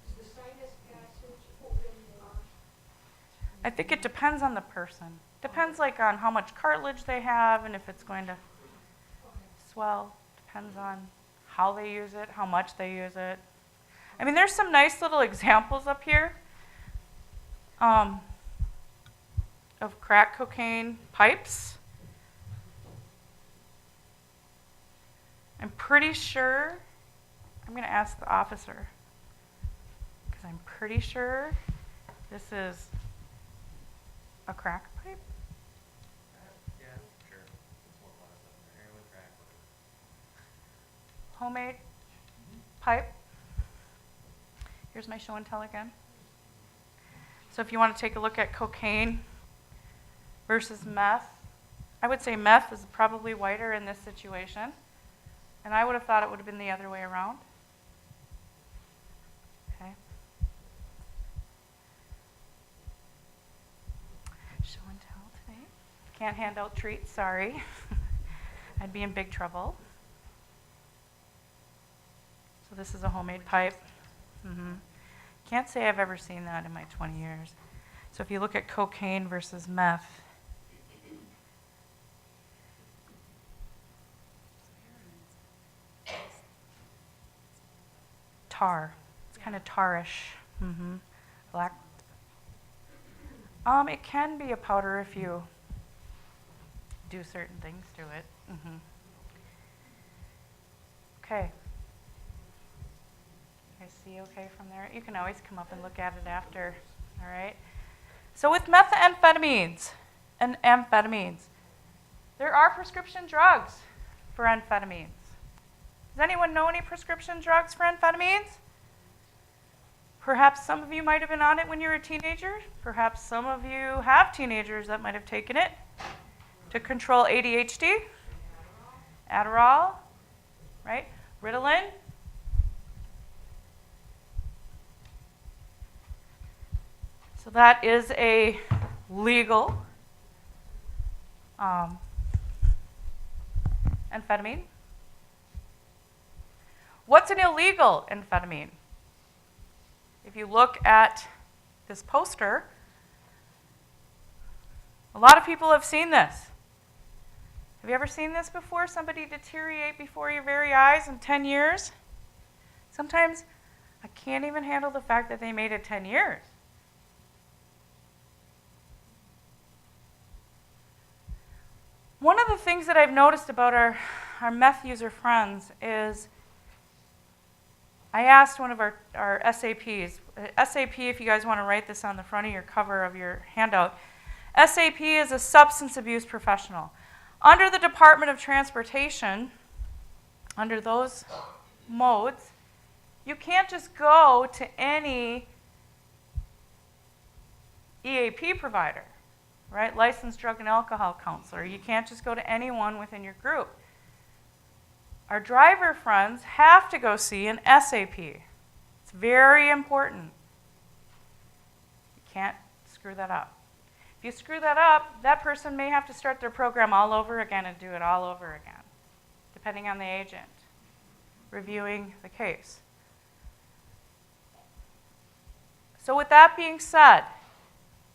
Is the sinus passage open more? I think it depends on the person. Depends on how much cartilage they have and if it's going to swell. Depends on how they use it, how much they use it. There's some nice little examples up here of crack cocaine pipes. I'm pretty sure, I'm going to ask the officer, because I'm pretty sure this is a crack pipe. Yeah, sure. It's one of the stuff in there. Heroin, crack, whatever. Homemade pipe. Here's my show and tell again. So if you want to take a look at cocaine versus meth, I would say meth is probably whiter in this situation. And I would have thought it would have been the other way around. Okay. Show and tell today. Can't hand out treats, sorry. I'd be in big trouble. So this is a homemade pipe. Can't say I've ever seen that in my 20 years. So if you look at cocaine versus meth, tar. It's kind of tarish. Black. It can be a powder if you do certain things to it. Okay. You guys see okay from there? You can always come up and look at it after. All right. So with methamphetamines and amphetamines, there are prescription drugs for amphetamines. Does anyone know any prescription drugs for amphetamines? Perhaps some of you might have been on it when you were a teenager. Perhaps some of you have teenagers that might have taken it to control ADHD. Adderall, right? Ritalin. So that is a legal amphetamine. What's an illegal amphetamine? If you look at this poster, a lot of people have seen this. Have you ever seen this before? Somebody deteriorate before your very eyes in 10 years? Sometimes I can't even handle the fact that they made it 10 years. One of the things that I've noticed about our meth user friends is I asked one of our SAPs. SAP, if you guys want to write this on the front of your cover of your handout, SAP is a substance abuse professional. Under the Department of Transportation, under those modes, you can't just go to any EAP provider, right? Licensed drug and alcohol counselor. You can't just go to anyone within your group. Our driver friends have to go see an SAP. It's very important. You can't screw that up. If you screw that up, that person may have to start their program all over again and do it all over again, depending on the agent reviewing the case. So with that being said,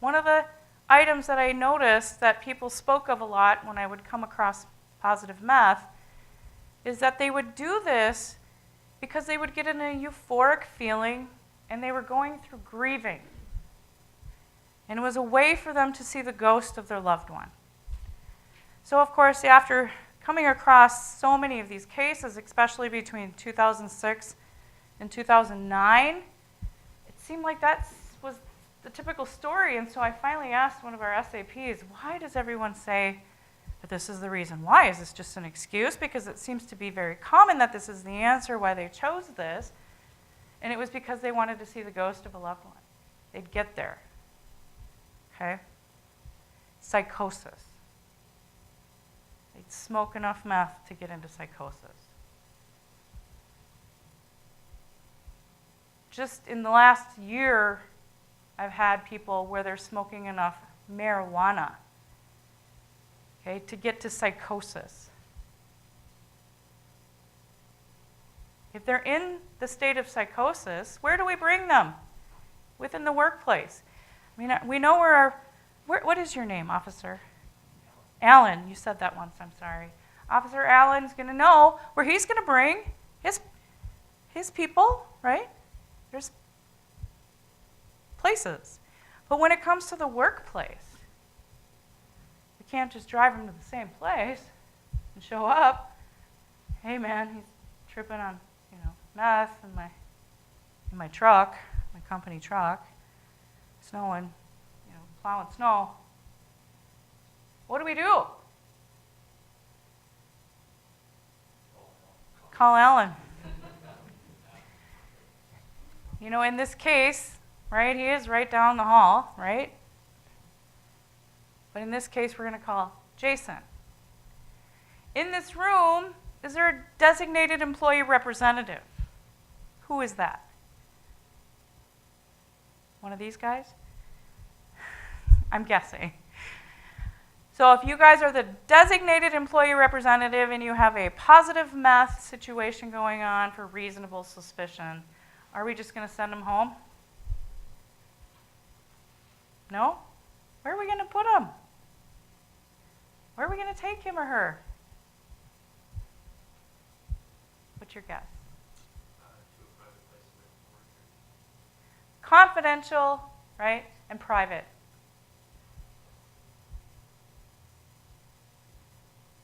one of the items that I noticed that people spoke of a lot when I would come across positive meth is that they would do this because they would get in a euphoric feeling and they were going through grieving. And it was a way for them to see the ghost of their loved one. So of course, after coming across so many of these cases, especially between 2006 and 2009, it seemed like that was the typical story. And so I finally asked one of our SAPs, why does everyone say that this is the reason? Why? Is this just an excuse? Because it seems to be very common that this is the answer why they chose this. And it was because they wanted to see the ghost of a loved one. They'd get there. Okay? Psychosis. They'd smoke enough meth to get into psychosis. Just in the last year, I've had people where they're smoking enough marijuana, okay, to get to psychosis. If they're in the state of psychosis, where do we bring them? Within the workplace. I mean, we know what is your name, officer? Alan, you said that once, I'm sorry. Officer Alan's going to know where he's going to bring his people, right? There's places. But when it comes to the workplace, we can't just drive him to the same place and show up. Hey man, he's tripping on, meth in my truck, my company truck, snowing, plowing snow. What do we do? Call Alan. In this case, right, he is right down the hall, right? But in this case, we're going to call Jason. In this room, Is there a designated employee representative? Who is that? One of these guys? I'm guessing. So if you guys are the designated employee representative and you have a positive meth situation going on for reasonable suspicion, are we just going to send them home? No? Where are we going to put him? Where are we going to take him or her? What's your guess? To a private place where it's working. Confidential, right, and private.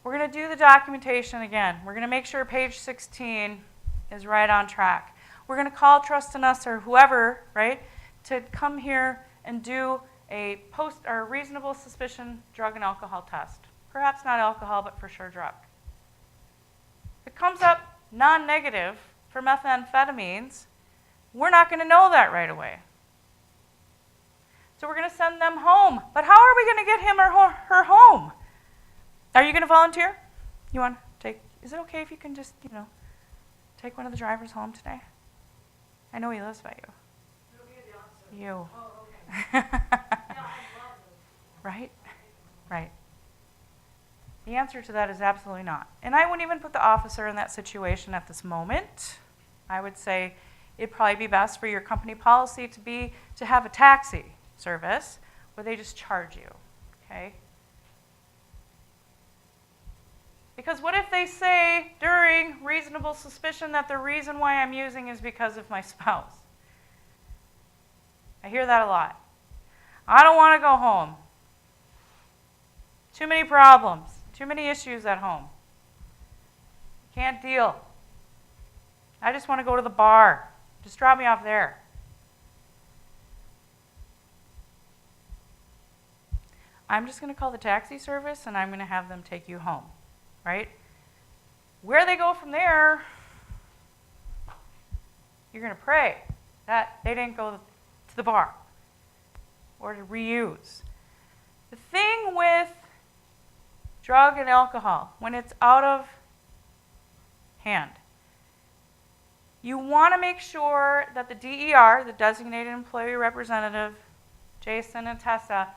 We're going to do the documentation again. We're going to make sure page 16 is right on track. We're going to call Trust in Us or whoever, right, to come here and do a post or reasonable suspicion drug and alcohol test. Perhaps not alcohol, but for sure drug. If it comes up non-negative for methamphetamines, we're not going to know that right away. So we're going to send them home. But how are we going to get him or her home? Are you going to volunteer? You want to take, is it okay if you can just, take one of the drivers home today? I know he lives by you. It'll be the officer. You. Oh, okay. Yeah, I love those. Right? Right. The answer to that is absolutely not. And I wouldn't even put the officer in that situation at this moment. I would say it'd probably be best for your company policy to have a taxi service where they just charge you, okay? Because what if they say during reasonable suspicion that the reason why I'm using is because of my spouse? I hear that a lot. I don't want to go home. Too many problems. Too many issues at home. Can't deal. I just want to go to the bar. Just drop me off there. I'm just going to call the taxi service and I'm going to have them take you home, right? Where they go from there, you're going to pray that they didn't go to the bar or to reuse. The thing with drug and alcohol, when it's out of hand, you want to make sure that the DER, the designated employee representative, Jason and Tessa,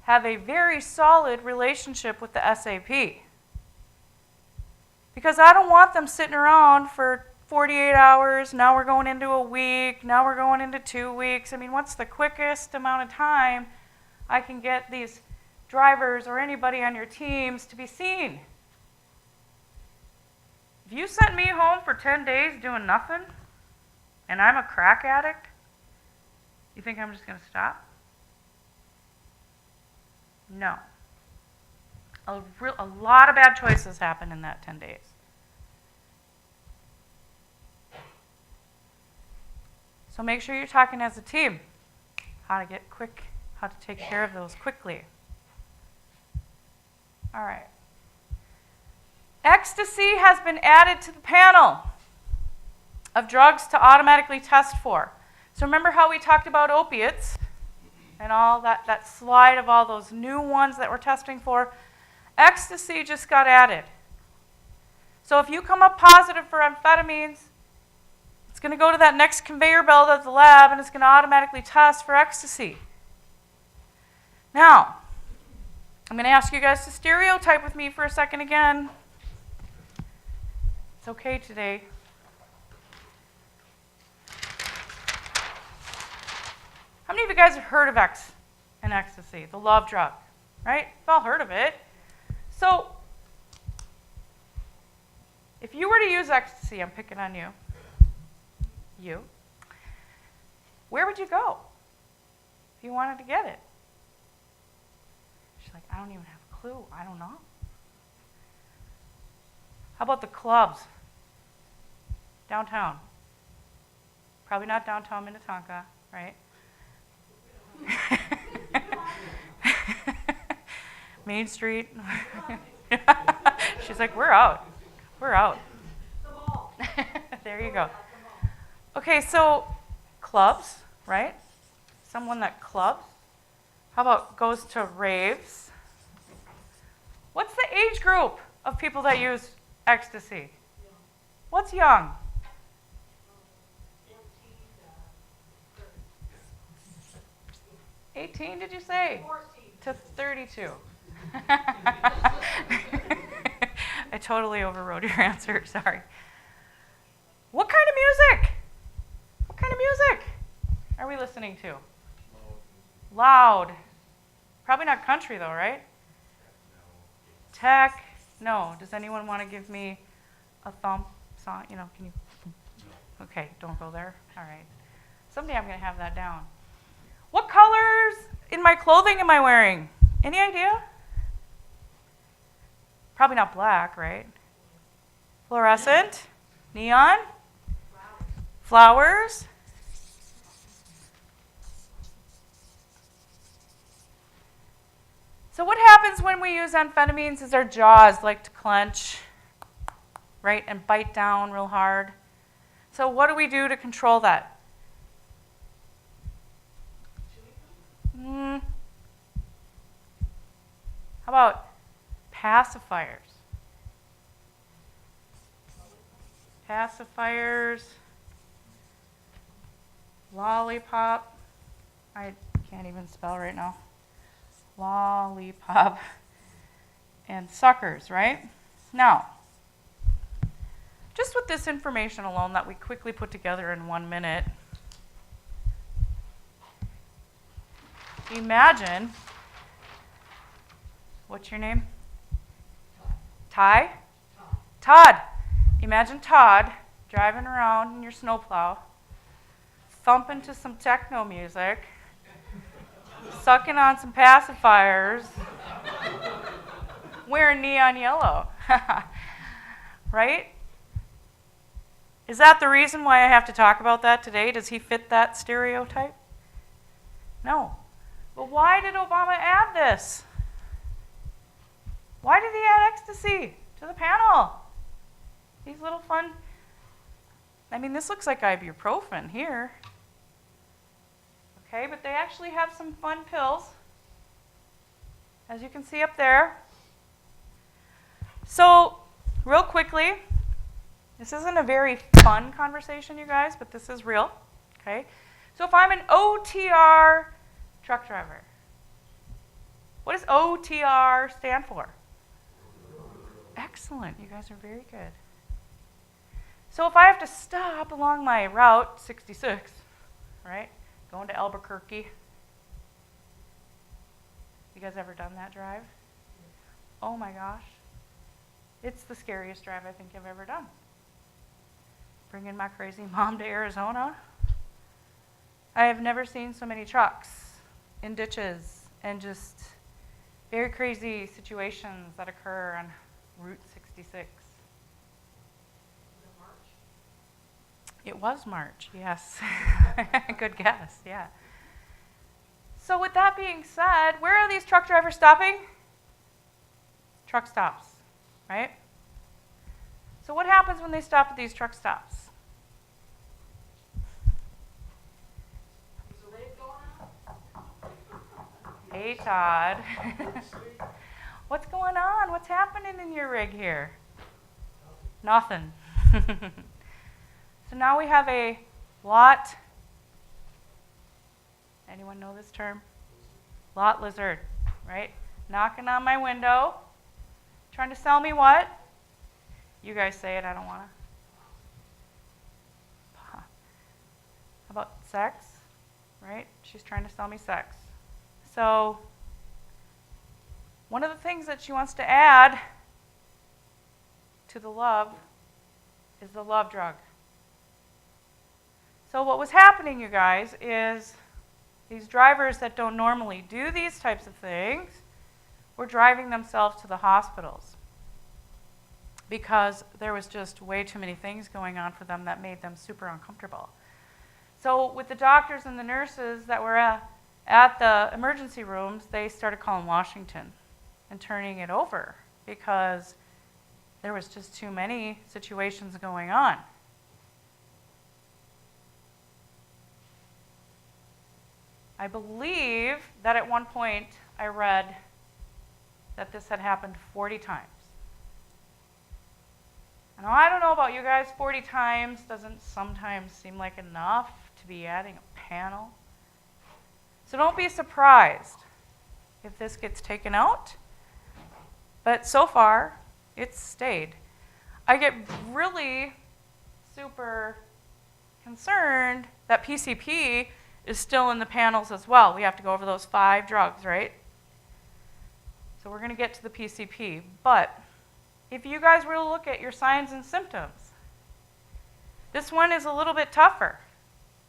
have a very solid relationship with the SAP. Because I don't want them sitting around for 48 hours, now we're going into a week, now we're going into 2 weeks. I mean, what's the quickest amount of time I can get these drivers or anybody on your teams to be seen? If you sent me home for 10 days doing nothing, and I'm a crack addict, you think I'm just going to stop? No. A lot of bad choices happen in that 10 days. So make sure you're talking as a team, how to get quick, how to take care of those quickly. All right. Ecstasy has been added to the panel of drugs to automatically test for. So remember how we talked about opiates and all that slide of all those new ones that we're testing for? Ecstasy just got added. So if you come up positive for amphetamines, it's going to go to that next conveyor belt at the lab and it's going to automatically test for ecstasy. Now, I'm going to ask you guys to stereotype with me for a second again. It's okay today. How many of you guys have heard of ecstasy, the love drug, right? You've all heard of it. So, if you were to use ecstasy, I'm picking on you, where would you go if you wanted to get it? She's like, I don't even have a clue. I don't know. How about the clubs? Downtown. Probably not downtown Minnetonka, right? Main Street. She's like, we're out. We're out. There you go. Okay, so clubs, right? Someone that clubs. How about goes to raves? What's the age group of people that use ecstasy? What's young? 18, did you say? 14. To 32. I totally overrode your answer, sorry. What kind of music? What kind of music are we listening to? Loud. Probably not country though, right? Tech. No. Does anyone want to give me a thumb song? You know, can you? Okay, don't go there. All right. Someday I'm going to have that down. What colors in my clothing am I wearing? Any idea? Probably not black, right? Fluorescent? Neon? Flowers? So what happens when we use amphetamines is our jaws like to clench, right, and bite down real hard. So what do we do to control that? How about pacifiers? Pacifiers, lollipop. I can't even spell right now. Lollipop and suckers, right? Now, just with this information alone that we quickly put together in 1 minute, imagine, what's your name? Ty? Todd. Imagine Todd driving around in your snowplow, thumping to some techno music, sucking on some pacifiers, wearing neon yellow. Right? Is that the reason why I have to talk about that today? Does he fit that stereotype? No. But why did Obama add this? Why did he add ecstasy to the panel? These little fun, I mean, this looks like ibuprofen here. Okay, but they actually have some fun pills, as you can see up there. So, real quickly, this isn't a very fun conversation, you guys, but this is real. Okay, so if I'm an OTR truck driver, what does OTR stand for? Excellent, you guys are very good. So if I have to stop along my route 66, right, going to Albuquerque, you guys ever done that drive? Oh my gosh. It's the scariest drive I think I've ever done. Bringing my crazy mom to Arizona. I have never seen so many trucks in ditches and just very crazy situations that occur on Route 66. It was March, yes. Good guess, yeah. So with that being said, where are these truck drivers stopping? Truck stops, right? So what happens when they stop at these truck stops? Is the rave going on? Hey, Todd. What's going on? What's happening in your rig here? Nothing. So now we have a lot. Anyone know this term? Lot lizard, right? Knocking on my window, trying to sell me what? You guys say it, I don't want to. How about sex, right? She's trying to sell me sex. So one of the things that she wants to add to the love is the love drug. So what was happening, you guys, is these drivers that don't normally do these types of things were driving themselves to the hospitals because there was just way too many things going on for them that made them super uncomfortable. So with the doctors and the nurses that were at the emergency rooms, they started calling Washington and turning it over because there was just too many situations going on. I believe that at one point I read that this had happened 40 times. Now, I don't know about you guys, 40 times doesn't sometimes seem like enough to be adding a panel. So don't be surprised if this gets taken out. But so far, it's stayed. I get really super concerned that PCP is still in the panels as well. We have to go over those 5 drugs, right? So we're going to get to the PCP. But if you guys were to look at your signs and symptoms, this one is a little bit tougher,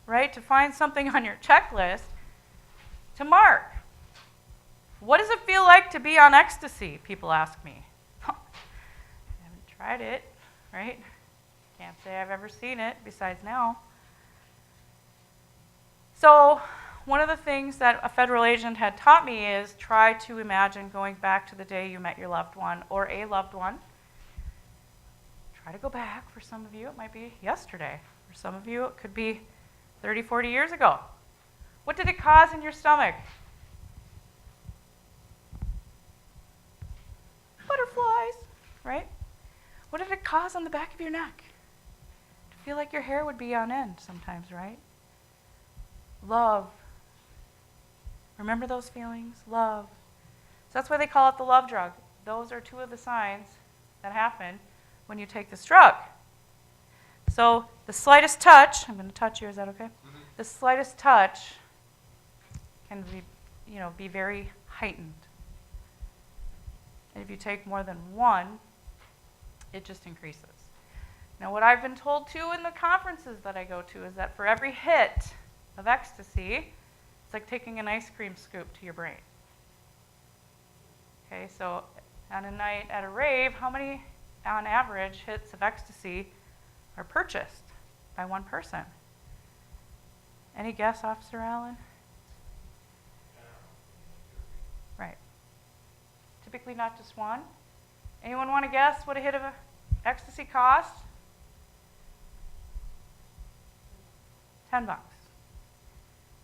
right? To find something on your checklist to mark. What does it feel like to be on ecstasy? People ask me. I haven't tried it, right? Can't say I've ever seen it besides now. So one of the things that a federal agent had taught me is try to imagine going back to the day you met your loved one or a loved one. Try to go back. For some of you, it might be yesterday. For some of you, it could be 30, 40 years ago. What did it cause in your stomach? Butterflies, right? What did it cause on the back of your neck? To feel like your hair would be on end sometimes, right? Love. Remember those feelings? Love. So that's why they call it the love drug. Those are 2 of the signs that happen when you take this drug. So the slightest touch, I'm going to touch you, is that okay? Mm-hmm. The slightest touch can be very heightened. And if you take more than 1, it just increases. Now what I've been told too in the conferences that I go to is that for every hit of ecstasy, it's like taking an ice cream scoop to your brain. Okay, so on a night at a rave, how many, on average, hits of ecstasy are purchased by one person? Any guess, Officer Allen? Right. Typically not just one. Anyone want to guess what a hit of ecstasy costs? $10.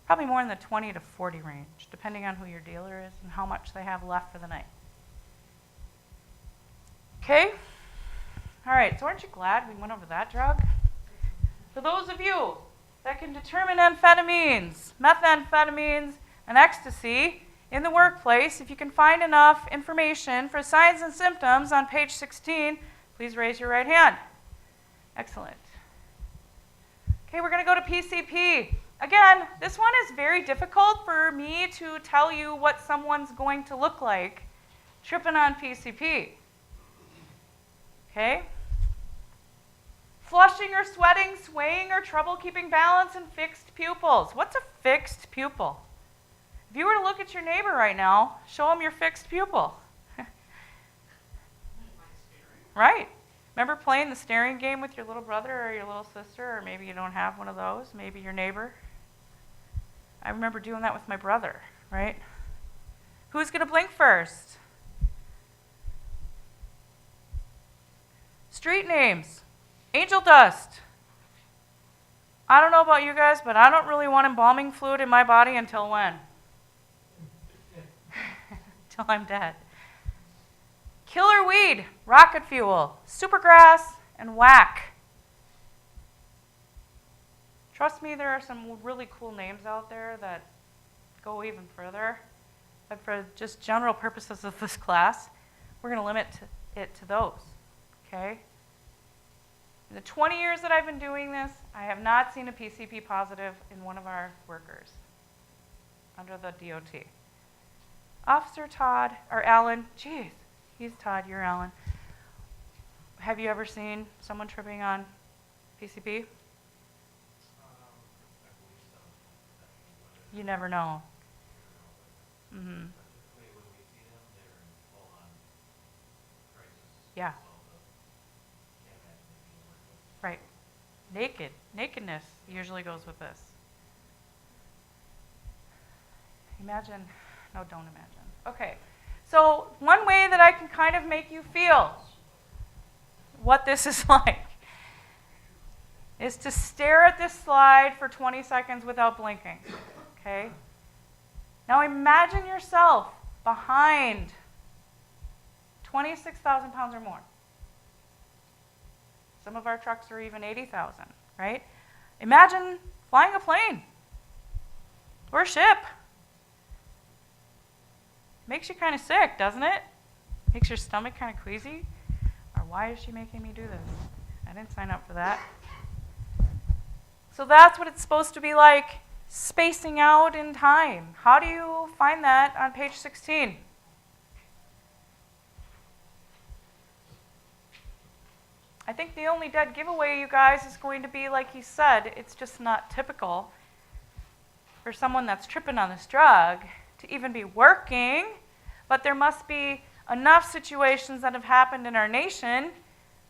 Probably more in the 20 to 40 range, depending on who your dealer is and how much they have left for the night. Okay? All right, so aren't you glad we went over that drug? For those of you that can determine amphetamines, methamphetamines, and ecstasy in the workplace, if you can find enough information for signs and symptoms on page 16, please raise your right hand. Excellent. Okay, we're going to go to PCP. Again, this one is very difficult for me to tell you what someone's going to look like tripping on PCP. Okay? Flushing or sweating, swaying or trouble keeping balance, and fixed pupils. What's a fixed pupil? If you were to look at your neighbor right now, show him your fixed pupil. Right. Remember playing the staring game with your little brother or your little sister, or maybe you don't have one of those, maybe your neighbor? I remember doing that with my brother, right? Who's going to blink first? Street names. Angel dust. I don't know about you guys, but I don't really want embalming fluid in my body until when? Till I'm dead. Killer weed, rocket fuel, supergrass, and whack. Trust me, there are some really cool names out there that go even further. But for just general purposes of this class, we're going to limit it to those, okay? In the 20 years that I've been doing this, I have not seen a PCP positive in one of our workers under the DOT. Officer Todd, or Alan, geez, he's Todd, you're Alan. Have you ever seen someone tripping on PCP? I believe so. You never know. Mm-hmm. Typically, when we see them, they're in full-on crisis. Yeah. So can't imagine them being worked with. Right. Naked. Nakedness usually goes with this. Imagine. No, don't imagine. Okay. So one way that I can kind of make you feel what this is like is to stare at this slide for 20 seconds without blinking. Okay? Now imagine yourself behind 26,000 pounds or more. Some of our trucks are even 80,000, right? Imagine flying a plane or a ship. Makes you kind of sick, doesn't it? Makes your stomach kind of queasy. Or why is she making me do this? I didn't sign up for that. So that's what it's supposed to be like, spacing out in time. How do you find that on page 16? I think the only dead giveaway, you guys, is going to be, like he said, it's just not typical for someone that's tripping on this drug to even be working, but there must be enough situations that have happened in our nation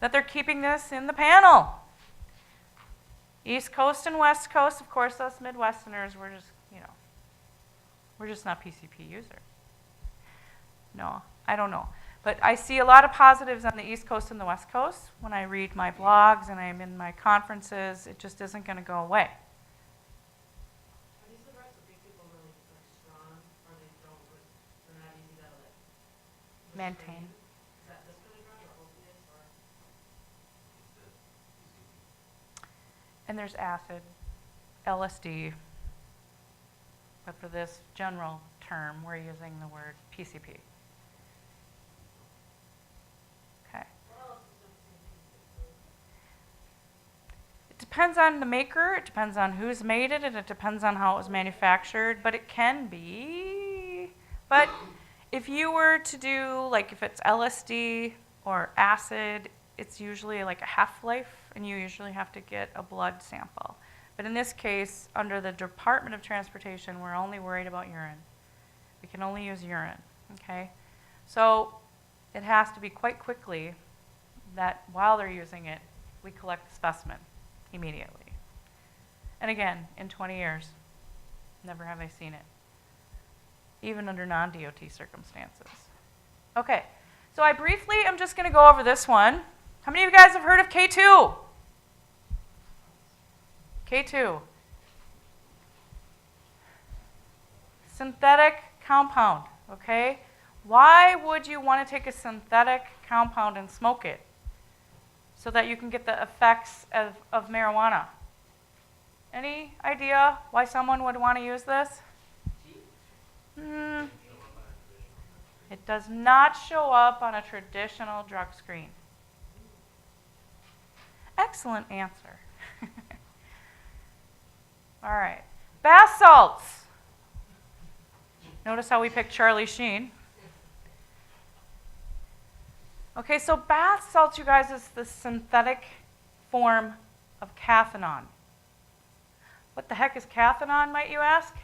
that they're keeping this in the panel. East Coast and West Coast, of course, us Midwesterners, we're just not PCP users. No, I don't know. But I see a lot of positives on the East Coast and the West Coast. When I read my blogs and I'm in my conferences, it just isn't going to go away. Are these the drugs that make people really like strong, or they're not easy to like Maintain. Is that this kind of drug or opiates or? And there's acid, LSD. But for this general term, we're using the word PCP. Okay. It depends on the maker, it depends on who's made it, and it depends on how it was manufactured, but it can be. But if you were to do, like if it's LSD or acid, it's usually like a half-life, and you usually have to get a blood sample. But in this case, under the Department of Transportation, we're only worried about urine. We can only use urine, okay? So it has to be quite quickly that while they're using it, we collect the specimen immediately. And again, in 20 years, never have I seen it, even under non-DOT circumstances. Okay, so I briefly am just going to go over this one. How many of you guys have heard of K2? K2. Synthetic compound, okay? Why would you want to take a synthetic compound and smoke it? So that you can get the effects of marijuana. Any idea why someone would want to use this? It does not show up on a traditional drug screen. Excellent answer. All right. Bath salts. Notice how we picked Charlie Sheen. Okay, so bath salts, you guys, is the synthetic form of cathinone. What the heck is cathinone, might you ask?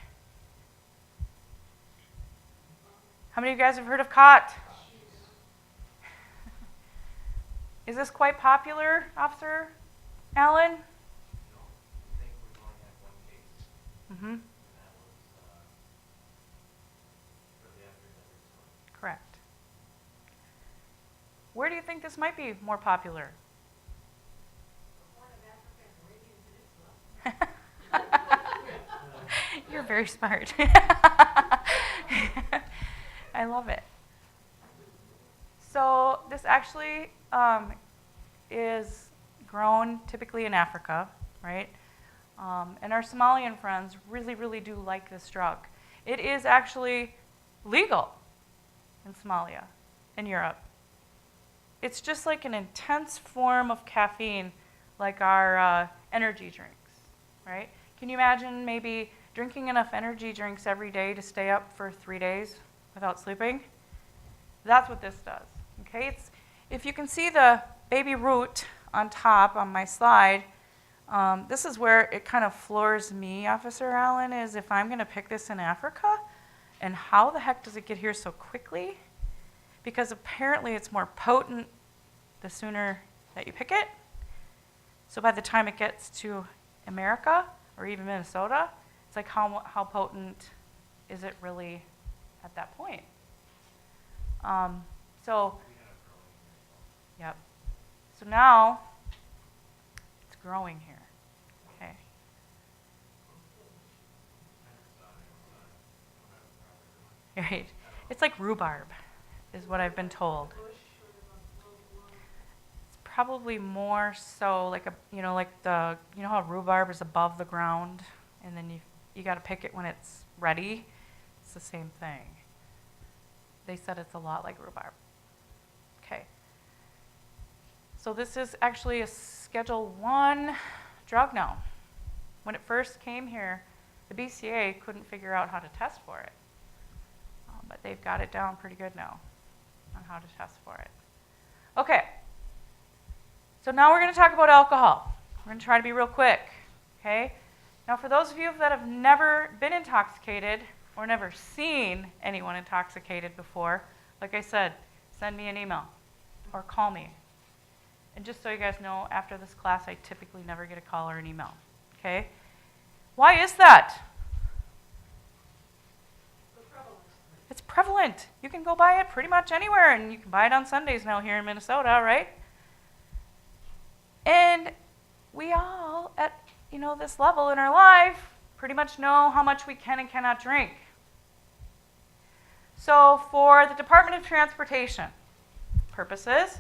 How many of you guys have heard of COT? Is this quite popular, Officer Allen? No, I think we've only had one case, Mm-hmm. and that was for the after-dinner one. Correct. Where do you think this might be more popular? You're very smart. I love it. So this actually is grown typically in Africa, right? And our Somalian friends really, really do like this drug. It is actually legal in Somalia, in Europe. It's just like an intense form of caffeine, like our energy drinks, right? Can you imagine maybe drinking enough energy drinks every day to stay up for 3 days without sleeping? That's what this does, okay? If you can see the baby root on top on my slide, this is where it kind of floors me, Officer Allen, is if I'm going to pick this in Africa, and how the heck does it get here so quickly? Because apparently it's more potent the sooner that you pick it. So by the time it gets to America or even Minnesota, it's like how potent is it really at that point? Yep. So now it's growing here. Okay. Right. It's like rhubarb, is what I've been told. It's probably more so like how rhubarb is above the ground, and then you got to pick it when it's ready. It's the same thing. They said it's a lot like rhubarb. Okay. So this is actually a Schedule 1 drug now. When it first came here, the BCA couldn't figure out how to test for it. But they've got it down pretty good now on how to test for it. Okay. So now we're going to talk about alcohol. We're going to try to be real quick. Okay? Now for those of you that have never been intoxicated or never seen anyone intoxicated before, like I said, send me an email or call me. And just so you guys know, after this class, I typically never get a call or an email. Okay? Why is that? It's prevalent. You can go buy it pretty much anywhere, and you can buy it on Sundays now here in Minnesota, right? And we all, at this level in our life, pretty much know how much we can and cannot drink. So for the Department of Transportation purposes,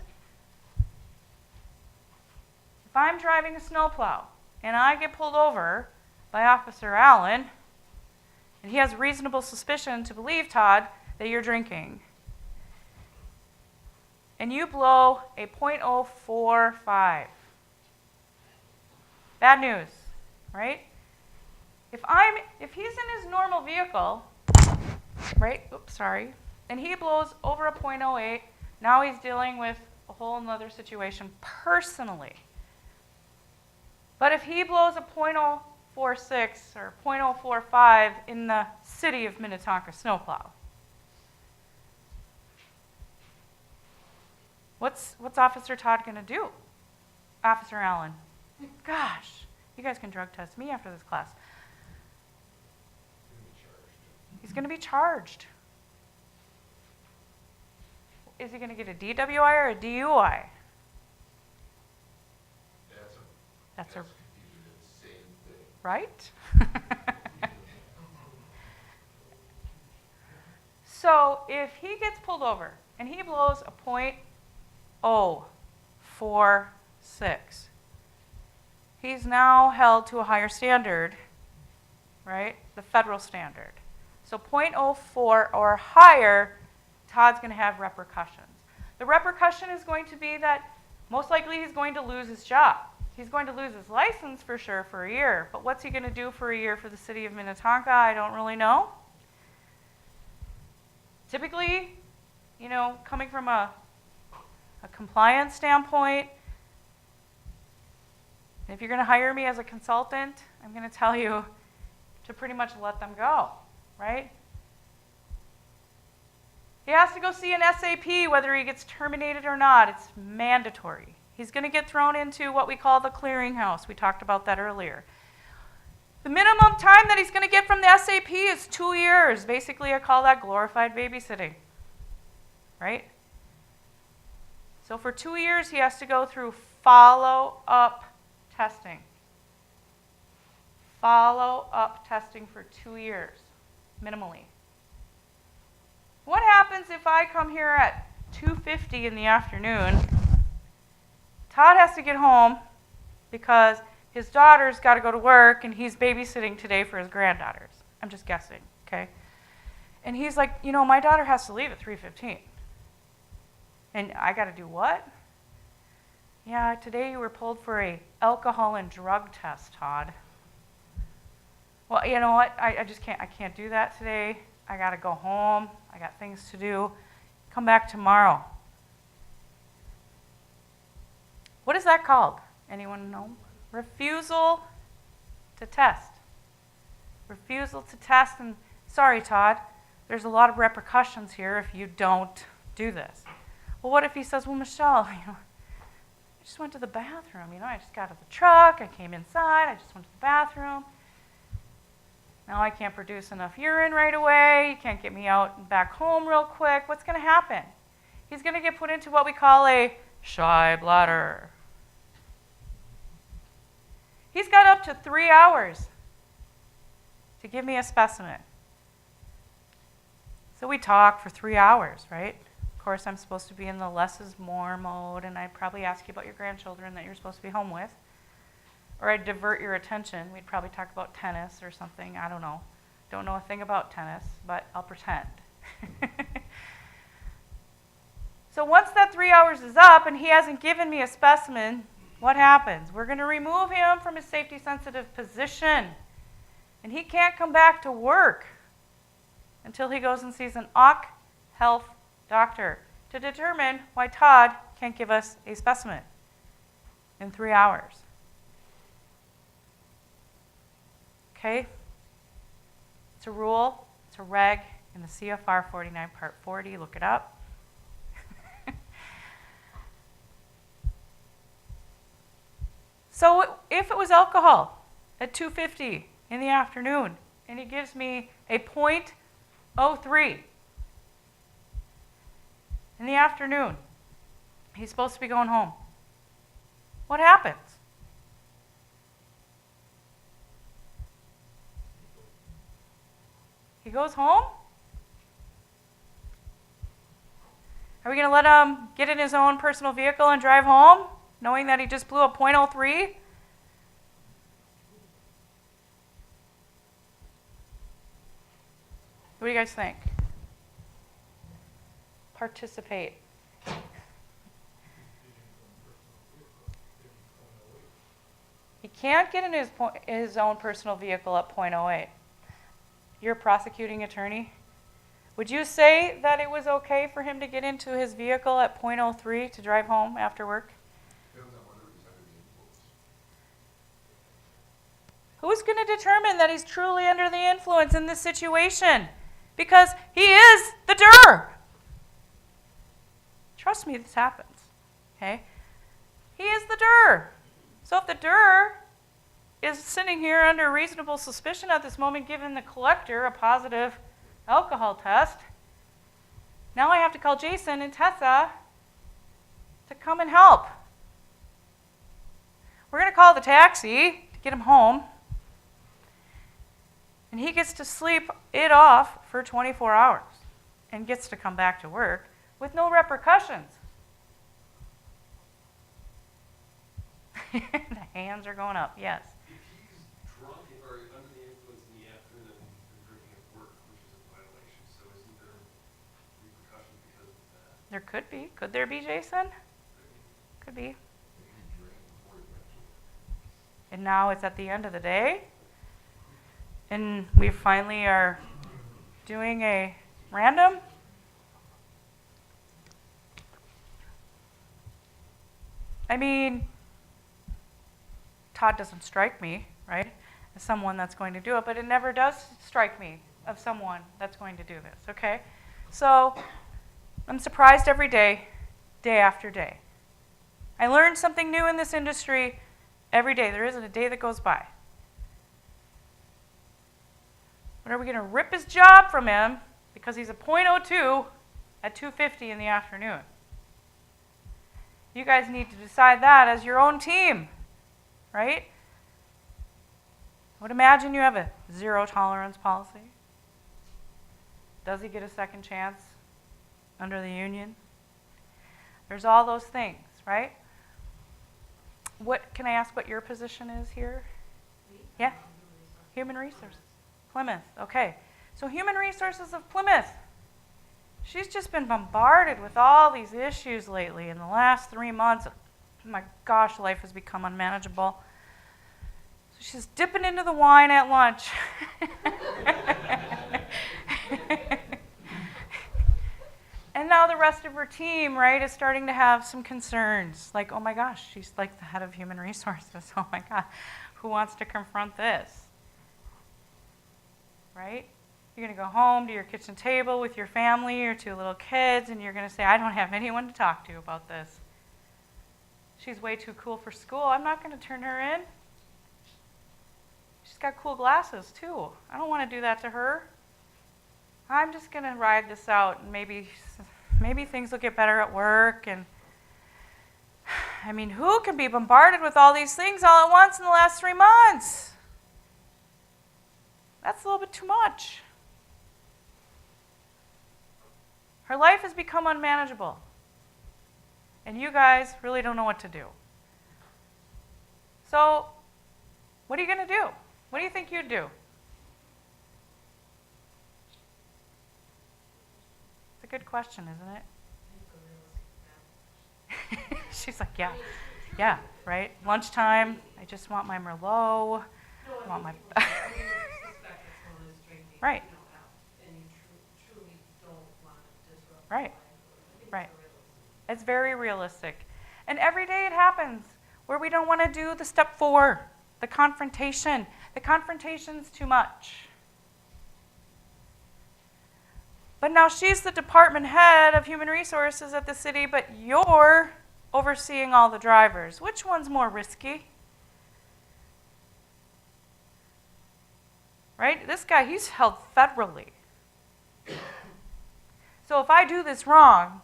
if I'm driving a snowplow and I get pulled over by Officer Allen, and he has reasonable suspicion to believe, Todd, that you're drinking, and you blow a .045, bad news, right? If he's in his normal vehicle, right? Oops, sorry. And he blows over a .08, now he's dealing with a whole nother situation personally. But if he blows a .046 or .045 in the city of Minnetonka snowplow, what's Officer Todd going to do? Officer Allen. Gosh, you guys can drug test me after this class. He's going to be charged. Is he going to get a DWI or a DUI? That's a same thing. right? So if he gets pulled over and he blows a .046, he's now held to a higher standard, right? The federal standard. So .04 or higher, Todd's going to have repercussions. The repercussion is going to be that most likely he's going to lose his job. He's going to lose his license for sure for a year, but what's he going to do for a year for the city of Minnetonka? I don't really know. Typically, coming from a compliance standpoint, if you're going to hire me as a consultant, I'm going to tell you to pretty much let them go, right? He has to go see an SAP whether he gets terminated or not. It's mandatory. He's going to get thrown into what we call the clearinghouse. We talked about that earlier. The minimum time that he's going to get from the SAP is 2 years. Basically, I call that glorified babysitting, right? So for 2 years, he has to go through follow-up testing. Follow-up testing for 2 years, minimally. What happens if I come here at 2:50 in the afternoon? Todd has to get home because his daughter's got to go to work and he's babysitting today for his granddaughters. I'm just guessing, okay? And he's like, my daughter has to leave at 3:15. And I got to do what? Yeah, today you were pulled for a alcohol and drug test, Todd. Well, you know what? I can't do that today. I got to go home. I got things to do. Come back tomorrow. What is that called? Anyone know? Refusal to test. Refusal to test. And sorry, Todd, there's a lot of repercussions here if you don't do this. Well, what if he says, well, Michelle, I just went to the bathroom. I just got out of the truck. I came inside. I just went to the bathroom. Now I can't produce enough urine right away. You can't get me out and back home real quick. What's going to happen? He's going to get put into what we call a shy bladder. He's got up to 3 hours to give me a specimen. So we talk for 3 hours, right? Of course, I'm supposed to be in the less is more mode, and I'd probably ask you about your grandchildren that you're supposed to be home with. Or I'd divert your attention. We'd probably talk about tennis or something. I don't know. Don't know a thing about tennis, but I'll pretend. So once that 3 hours is up and he hasn't given me a specimen, what happens? We're going to remove him from his safety-sensitive position. And he can't come back to work until he goes and sees an OC health doctor to determine why Todd can't give us a specimen in 3 hours. Okay? It's a rule, it's a reg in the CFR 49 Part 40. Look it up. So if it was alcohol at 2:50 in the afternoon and he gives me a .03 in the afternoon, he's supposed to be going home. What happens? He goes home? Are we going to let him get in his own personal vehicle and drive home, knowing that he just blew a .03? What do you guys think? Participate. He can't get in his own personal vehicle at .08. You're a prosecuting attorney. Would you say that it was okay for him to get into his vehicle at .03 to drive home after work? Who's going to determine that he's truly under the influence in this situation? Because he is the DER. Trust me, this happens. Okay? He is the DER. So if the DER is sitting here under reasonable suspicion at this moment, given the collector a positive alcohol test, now I have to call Jason and Tessa to come and help. We're going to call the taxi to get him home. And he gets to sleep it off for 24 hours and gets to come back to work with no repercussions. The hands are going up, yes. If he's drunk or under the influence in the afternoon and drinking at work, which is a violation, so isn't there repercussions because of that? There could be. Could there be, Jason? Could be. And now it's at the end of the day. And we finally are doing a random. I mean, Todd doesn't strike me, right, as someone that's going to do it, but it never does strike me of someone that's going to do this, okay? So I'm surprised every day, day after day. I learn something new in this industry every day. There isn't a day that goes by. But are we going to rip his job from him because he's a .02 at 2:50 in the afternoon? You guys need to decide that as your own team, right? I would imagine you have a zero tolerance policy. Does he get a second chance under the union? There's all those things, right? What can I ask what your position is here? Yeah? Human resources. Plymouth, okay. So Human Resources of Plymouth. She's just been bombarded with all these issues lately in the last 3 months. Oh my gosh, life has become unmanageable. So she's dipping into the wine at lunch. And now the rest of her team, right, is starting to have some concerns. Like, oh my gosh, she's like the head of Human Resources. Oh my God, who wants to confront this? Right? You're going to go home to your kitchen table with your family, your 2 little kids, and you're going to say, I don't have anyone to talk to about this. She's way too cool for school. I'm not going to turn her in. She's got cool glasses, too. I don't want to do that to her. I'm just going to ride this out, and maybe things will get better at work. And I mean, who can be bombarded with all these things all at once in the last 3 months? That's a little bit too much. Her life has become unmanageable. And you guys really don't know what to do. So, what are you going to do? What do you think you'd do? It's a good question, isn't it? She's like, yeah, yeah, right? Lunchtime, I just want my Merlot. No, I want my... suspect that someone is drinking. Right. And you truly don't want to disrupt Right. their life. Right. It's very realistic. And every day it happens where we don't want to do the step 4, the confrontation. The confrontation's too much. But now she's the department head of human resources at the city, but you're overseeing all the drivers. Which one's more risky? Right? This guy, he's held federally. So if I do this wrong,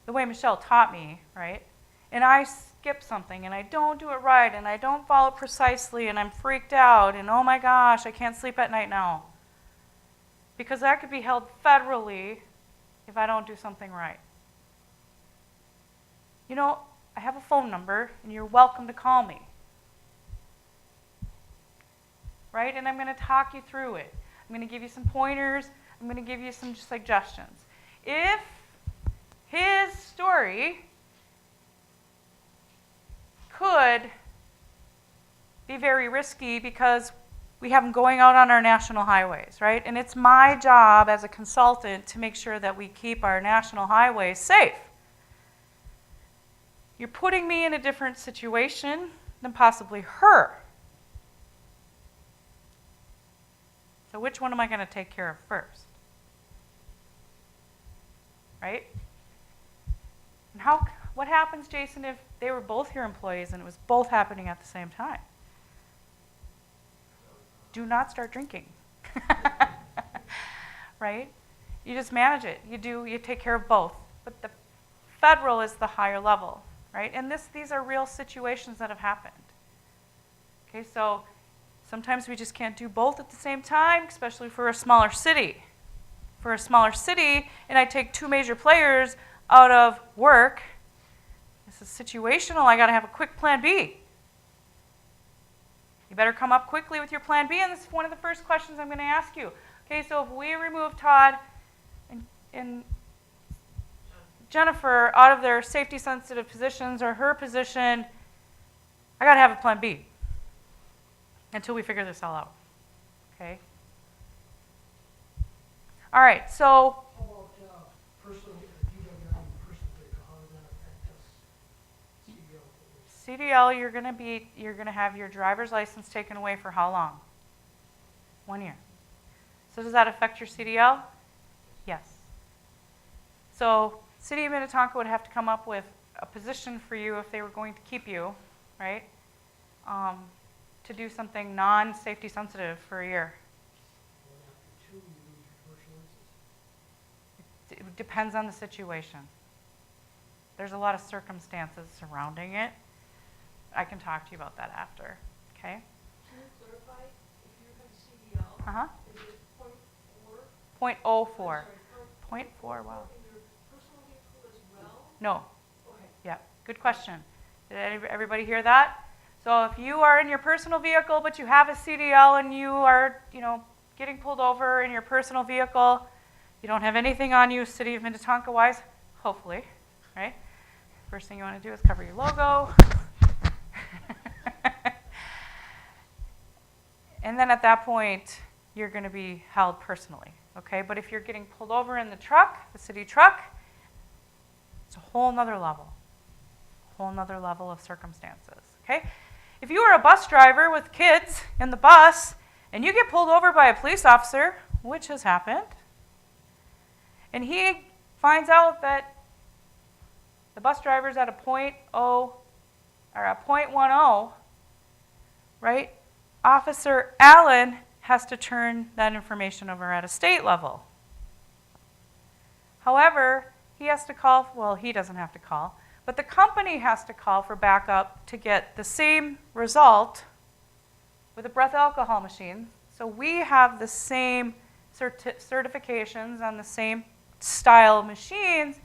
the way Michelle taught me, right, and I skip something and I don't do it right and I don't follow it precisely and I'm freaked out and oh my gosh, I can't sleep at night now. Because that could be held federally if I don't do something right. You know, I have a phone number and you're welcome to call me. Right? And I'm going to talk you through it. I'm going to give you some pointers. I'm going to give you some suggestions. If his story could be very risky because we have them going out on our national highways, right? And it's my job as a consultant to make sure that we keep our national highways safe. You're putting me in a different situation than possibly her. So which one am I going to take care of first? Right? And what happens, Jason, if they were both your employees and it was both happening at the same time? Do not start drinking. Right? You just manage it. You take care of both. But the federal is the higher level, right? And these are real situations that have happened. Okay, so sometimes we just can't do both at the same time, especially for a smaller city. For a smaller city, and I take 2 major players out of work, this is situational. I got to have a quick plan B. You better come up quickly with your plan B, and this is one of the first questions I'm going to ask you. Okay, so if we remove Todd and Jennifer out of their safety-sensitive positions or her position, I got to have a plan B until we figure this all out. Okay? All right, so How about personal, DWI and personal vehicle, how does that affect us? CDL? CDL, you're gonna have your driver's license taken away for how long? 1 year. So does that affect your CDL? Yes. So City of Minnetonka would have to come up with a position for you if they were going to keep you, right? To do something non-safety sensitive for a year. Well, after 2, you lose your commercial license? It depends on the situation. There's a lot of circumstances surrounding it. I can talk to you about that after, okay? Can you clarify, if you have CDL, Uh-huh. is it .4? 0.04. I'm sorry, 0.4, wow. in your personal vehicle as well? No, Okay. yeah, good question. Did everybody hear that? So if you are in your personal vehicle, but you have a CDL and you are, getting pulled over in your personal vehicle, you don't have anything on you, City of Minnetonka-wise, hopefully, right? First thing you want to do is cover your logo. And then at that point, you're going to be held personally, okay? But if you're getting pulled over in the truck, the city truck, it's a whole nother level of circumstances, okay? If you are a bus driver with kids in the bus and you get pulled over by a police officer, which has happened, and he finds out that the bus driver's at a 0.0 or a 0.10, right? Officer Allen has to turn that information over at a state level. However, he has to call, well, he doesn't have to call, but the company has to call for backup to get the same result with a breath alcohol machine. So we have the same certifications on the same style machines,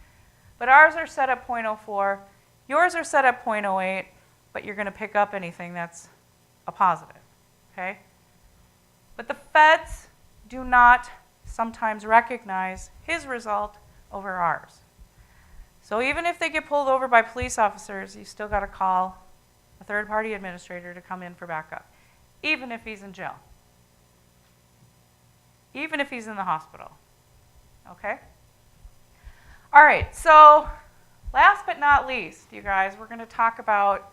but ours are set at 0.04. Yours are set at 0.08, but you're going to pick up anything that's a positive, okay? But the feds do not sometimes recognize his result over ours. So even if they get pulled over by police officers, you still got to call a third-party administrator to come in for backup, even if he's in jail, even if he's in the hospital, okay? All right, so last but not least, you guys, we're going to talk about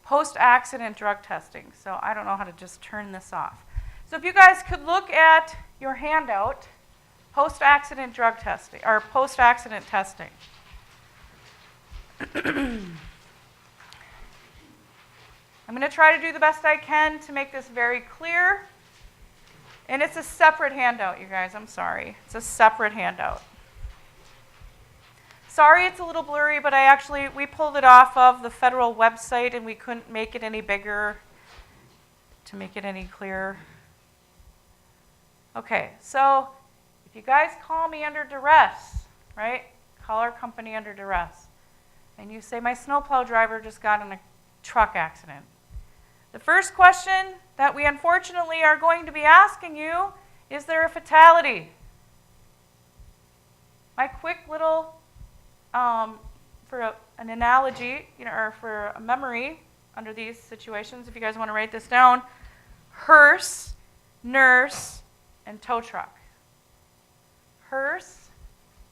post-accident drug testing. So I don't know how to just turn this off. So if you guys could look at your handout, post-accident drug testing, or post-accident testing. I'm going to try to do the best I can to make this very clear. And it's a separate handout, you guys. I'm sorry. It's a separate handout. Sorry it's a little blurry, but we pulled it off of the federal website and we couldn't make it any bigger to make it any clearer. Okay, so if you guys call me under duress, right? Call our company under duress. And you say, my snowplow driver just got in a truck accident. The first question that we unfortunately are going to be asking you, is there a fatality? My quick little, an analogy, or for a memory under these situations, if you guys want to write this down, hearse, nurse, and tow truck. Hearse,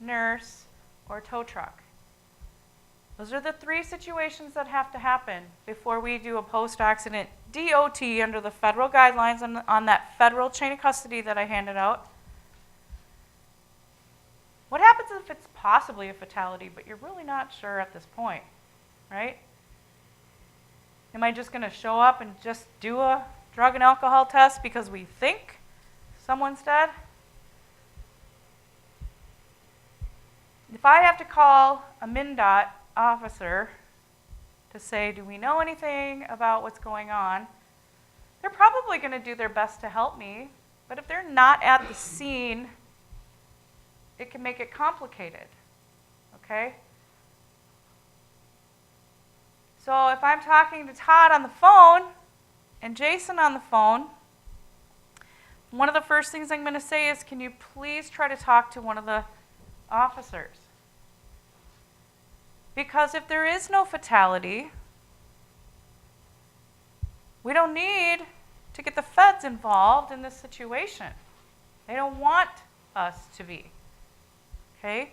nurse, or tow truck. Those are the three situations that have to happen before we do a post-accident DOT under the federal guidelines on that federal chain of custody that I handed out. What happens if it's possibly a fatality, but you're really not sure at this point, right? Am I just going to show up and just do a drug and alcohol test because we think someone's dead? If I have to call a MnDOT officer to say, do we know anything about what's going on? They're probably going to do their best to help me, but if they're not at the scene, it can make it complicated, okay? So if I'm talking to Todd on the phone and Jason on the phone, one of the first things I'm going to say is, can you please try to talk to one of the officers? Because if there is no fatality, we don't need to get the feds involved in this situation. They don't want us to be. Okay?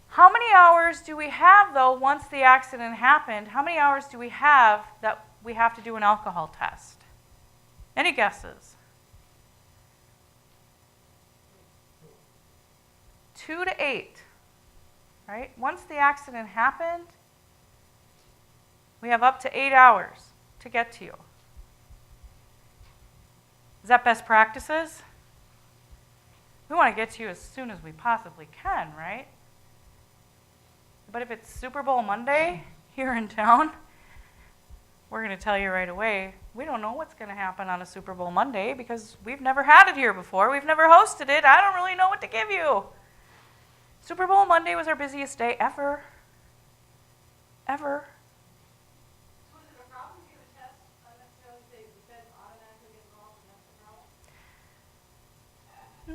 How many hours do we have, though, once the accident happened? How many hours do we have that we have to do an alcohol test? Any guesses? 2 to 8. Right? Once the accident happened, we have up to 8 hours to get to you. Is that best practices? We want to get to you as soon as we possibly can, right? But if it's Super Bowl Monday here in town, we're going to tell you right away, we don't know what's going to happen on a Super Bowl Monday because we've never had it here before. We've never hosted it. I don't really know what to give you. Super Bowl Monday was our busiest day ever. Ever. So is it a problem to give a test unnecessarily, say the feds automatically get involved and that's the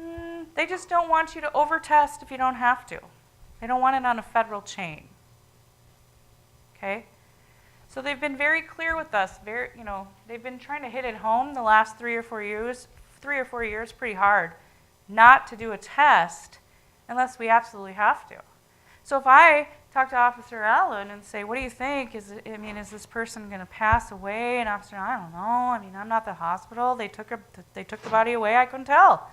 problem? They just don't want you to over-test if you don't have to. They don't want it on a federal chain. Okay? So they've been very clear with us. They've been trying to hit it home the last 3 or 4 years, pretty hard, not to do a test unless we absolutely have to. So if I talk to Officer Allen and say, what do you think? Is this person going to pass away? And Officer, I don't know. I'm not the hospital. They took the body away. I couldn't tell.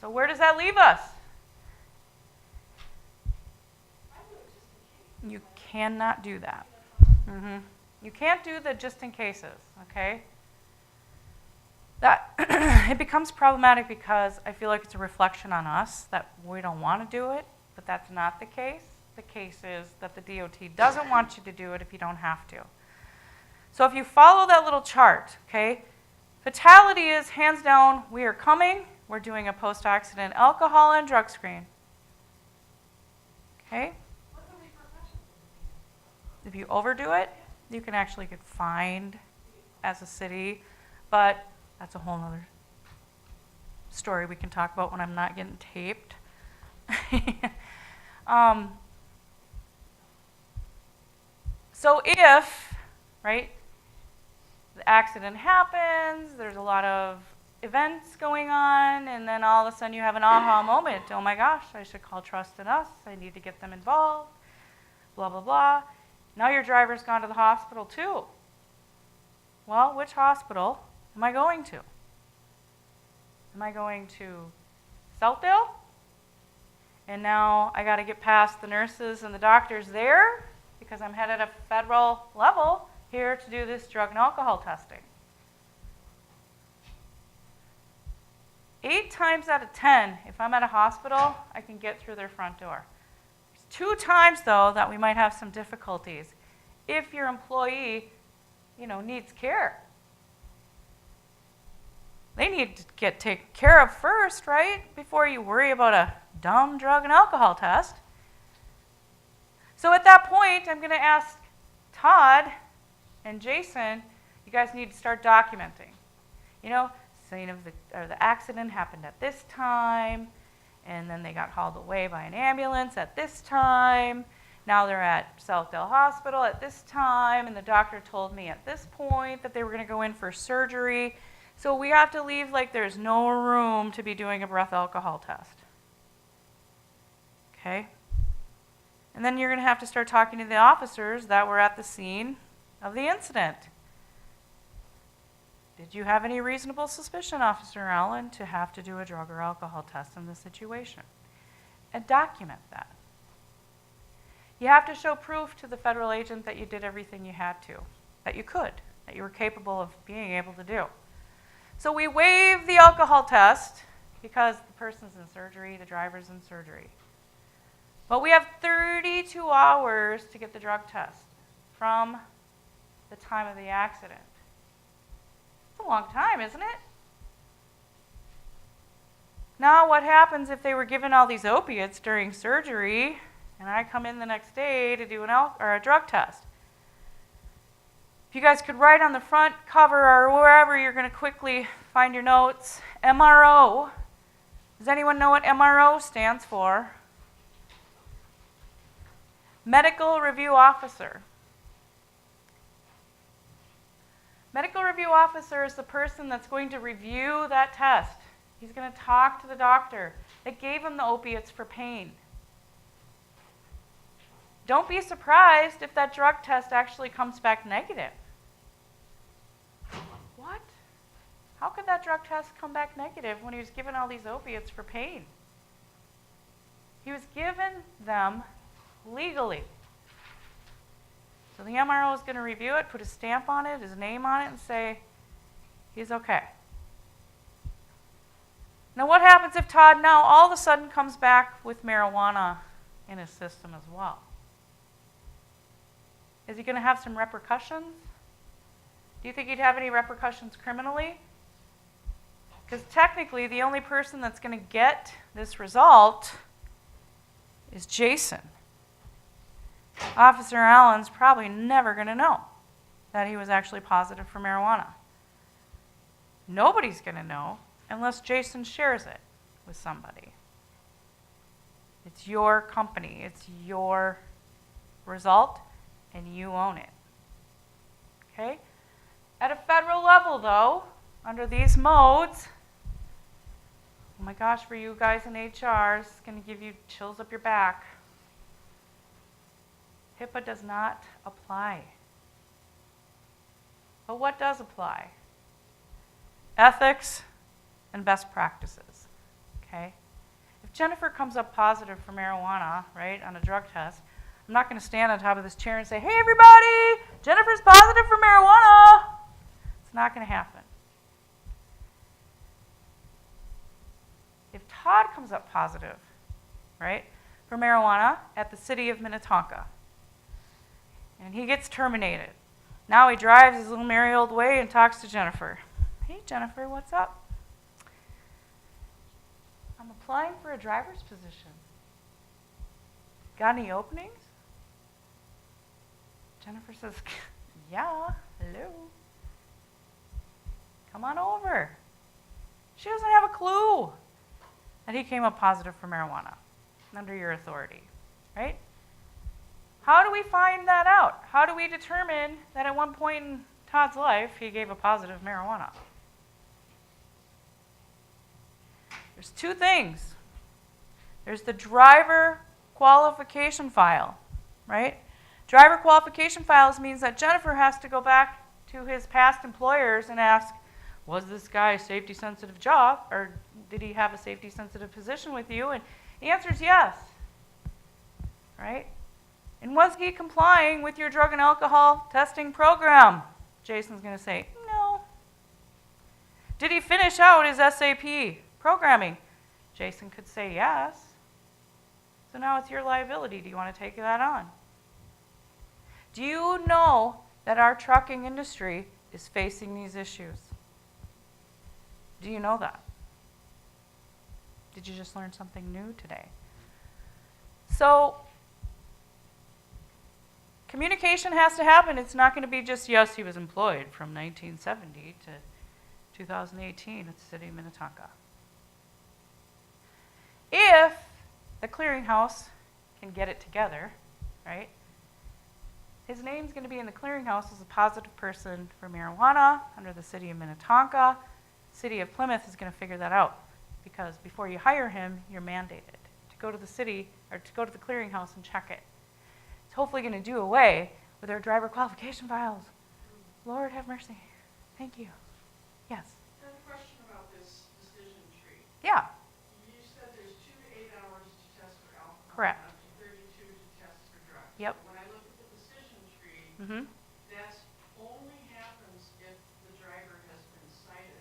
So where does that leave us? You cannot do that. You can't do the just in cases, okay? That it becomes problematic because I feel like it's a reflection on us that we don't want to do it, but that's not the case. The case is that the DOT doesn't want you to do it if you don't have to. So if you follow that little chart, okay, fatality is hands down, we are coming, we're doing a post-accident alcohol and drug screen. Okay? What are the repercussions of If you overdo it, you can actually get fined as a city, but that's a whole nother story we can talk about when I'm not getting taped. So if, right, the accident happens, there's a lot of events going on, and then all of a sudden you have an aha moment. Oh my gosh, I should call Trust in Us. I need to get them involved, blah, blah, blah. Now your driver's gone to the hospital too. Well, which hospital am I going to? Am I going to Southdale? And now I got to get past the nurses and the doctors there because I'm headed at a federal level here to do this drug and alcohol testing. 8 times out of 10, if I'm at a hospital, I can get through their front door. There's 2 times, though, that we might have some difficulties if your employee, needs care. They need to get taken care of first, right? Before you worry about a dumb drug and alcohol test. So at that point, I'm going to ask Todd and Jason, you guys need to start documenting. Scene of the accident happened at this time, and then they got hauled away by an ambulance at this time. Now they're at Southdale Hospital at this time, and the doctor told me at this point that they were going to go in for surgery. So we have to leave like there's no room to be doing a breath alcohol test. Okay? And then you're going to have to start talking to the officers that were at the scene of the incident. Did you have any reasonable suspicion, Officer Allen, to have to do a drug or alcohol test in this situation? And document that. You have to show proof to the federal agent that you did everything you had to, that you could, that you were capable of being able to do. So we waive the alcohol test because the person's in surgery, the driver's in surgery. But we have 32 hours to get the drug test from the time of the accident. It's a long time, isn't it? Now what happens if they were given all these opiates during surgery and I come in the next day to do a drug test? If you guys could write on the front cover or wherever you're going to quickly find your notes, MRO. Does anyone know what MRO stands for? Medical Review Officer. Medical Review Officer is the person that's going to review that test. He's going to talk to the doctor that gave him the opiates for pain. Don't be surprised if that drug test actually comes back negative. What? How could that drug test come back negative when he was given all these opiates for pain? He was given them legally. So the MRO is going to review it, put a stamp on it, his name on it, and say, he's okay. Now what happens if Todd now all of a sudden comes back with marijuana in his system as well? Is he going to have some repercussions? Do you think he'd have any repercussions criminally? Because technically the only person that's going to get this result is Jason. Officer Allen's probably never going to know that he was actually positive for marijuana. Nobody's going to know unless Jason shares it with somebody. It's your company. It's your result, and you own it. Okay? At a federal level, though, under these modes, oh my gosh, for you guys in HR, it's going to give you chills up your back. HIPAA does not apply. But what does apply? Ethics and best practices. Okay? If Jennifer comes up positive for marijuana, right, on a drug test, I'm not going to stand on top of this chair and say, hey, everybody, Jennifer's positive for marijuana. It's not going to happen. If Todd comes up positive, right, for marijuana at the city of Minnetonka, and he gets terminated, now he drives his little merry old way and talks to Jennifer. Hey, Jennifer, what's up? I'm applying for a driver's position. Got any openings? Jennifer says, yeah, hello. Come on over. She doesn't have a clue that he came up positive for marijuana under your authority, right? How do we find that out? How do we determine that at one point in Todd's life he gave a positive marijuana? There's two things. There's the driver qualification file, right? Driver qualification files means that Jennifer has to go back to his past employers and ask, was this guy a safety sensitive job, or did he have a safety sensitive position with you? And the answer is yes, right? And was he complying with your drug and alcohol testing program? Jason's going to say, no. Did he finish out his SAP programming? Jason could say yes. So now it's your liability. Do you want to take that on? Do you know that our trucking industry is facing these issues? Do you know that? Did you just learn something new today? So, communication has to happen. It's not going to be just, yes, he was employed from 1970 to 2018 at the City of Minnetonka. If the clearinghouse can get it together, right? His name's going to be in the clearinghouse as a positive person for marijuana under the City of Minnetonka. City of Plymouth is going to figure that out because before you hire him, you're mandated to go to the city or to go to the clearinghouse and check it. It's hopefully going to do away with our driver qualification files. Lord have mercy. Thank you. Yes. I have a question about this decision tree. Yeah. You said there's 2 to 8 hours to test for alcohol. Correct. And up to 32 to test for drugs. Yep. So when I look at the decision tree, Mm-hmm. that only happens if the driver has been cited.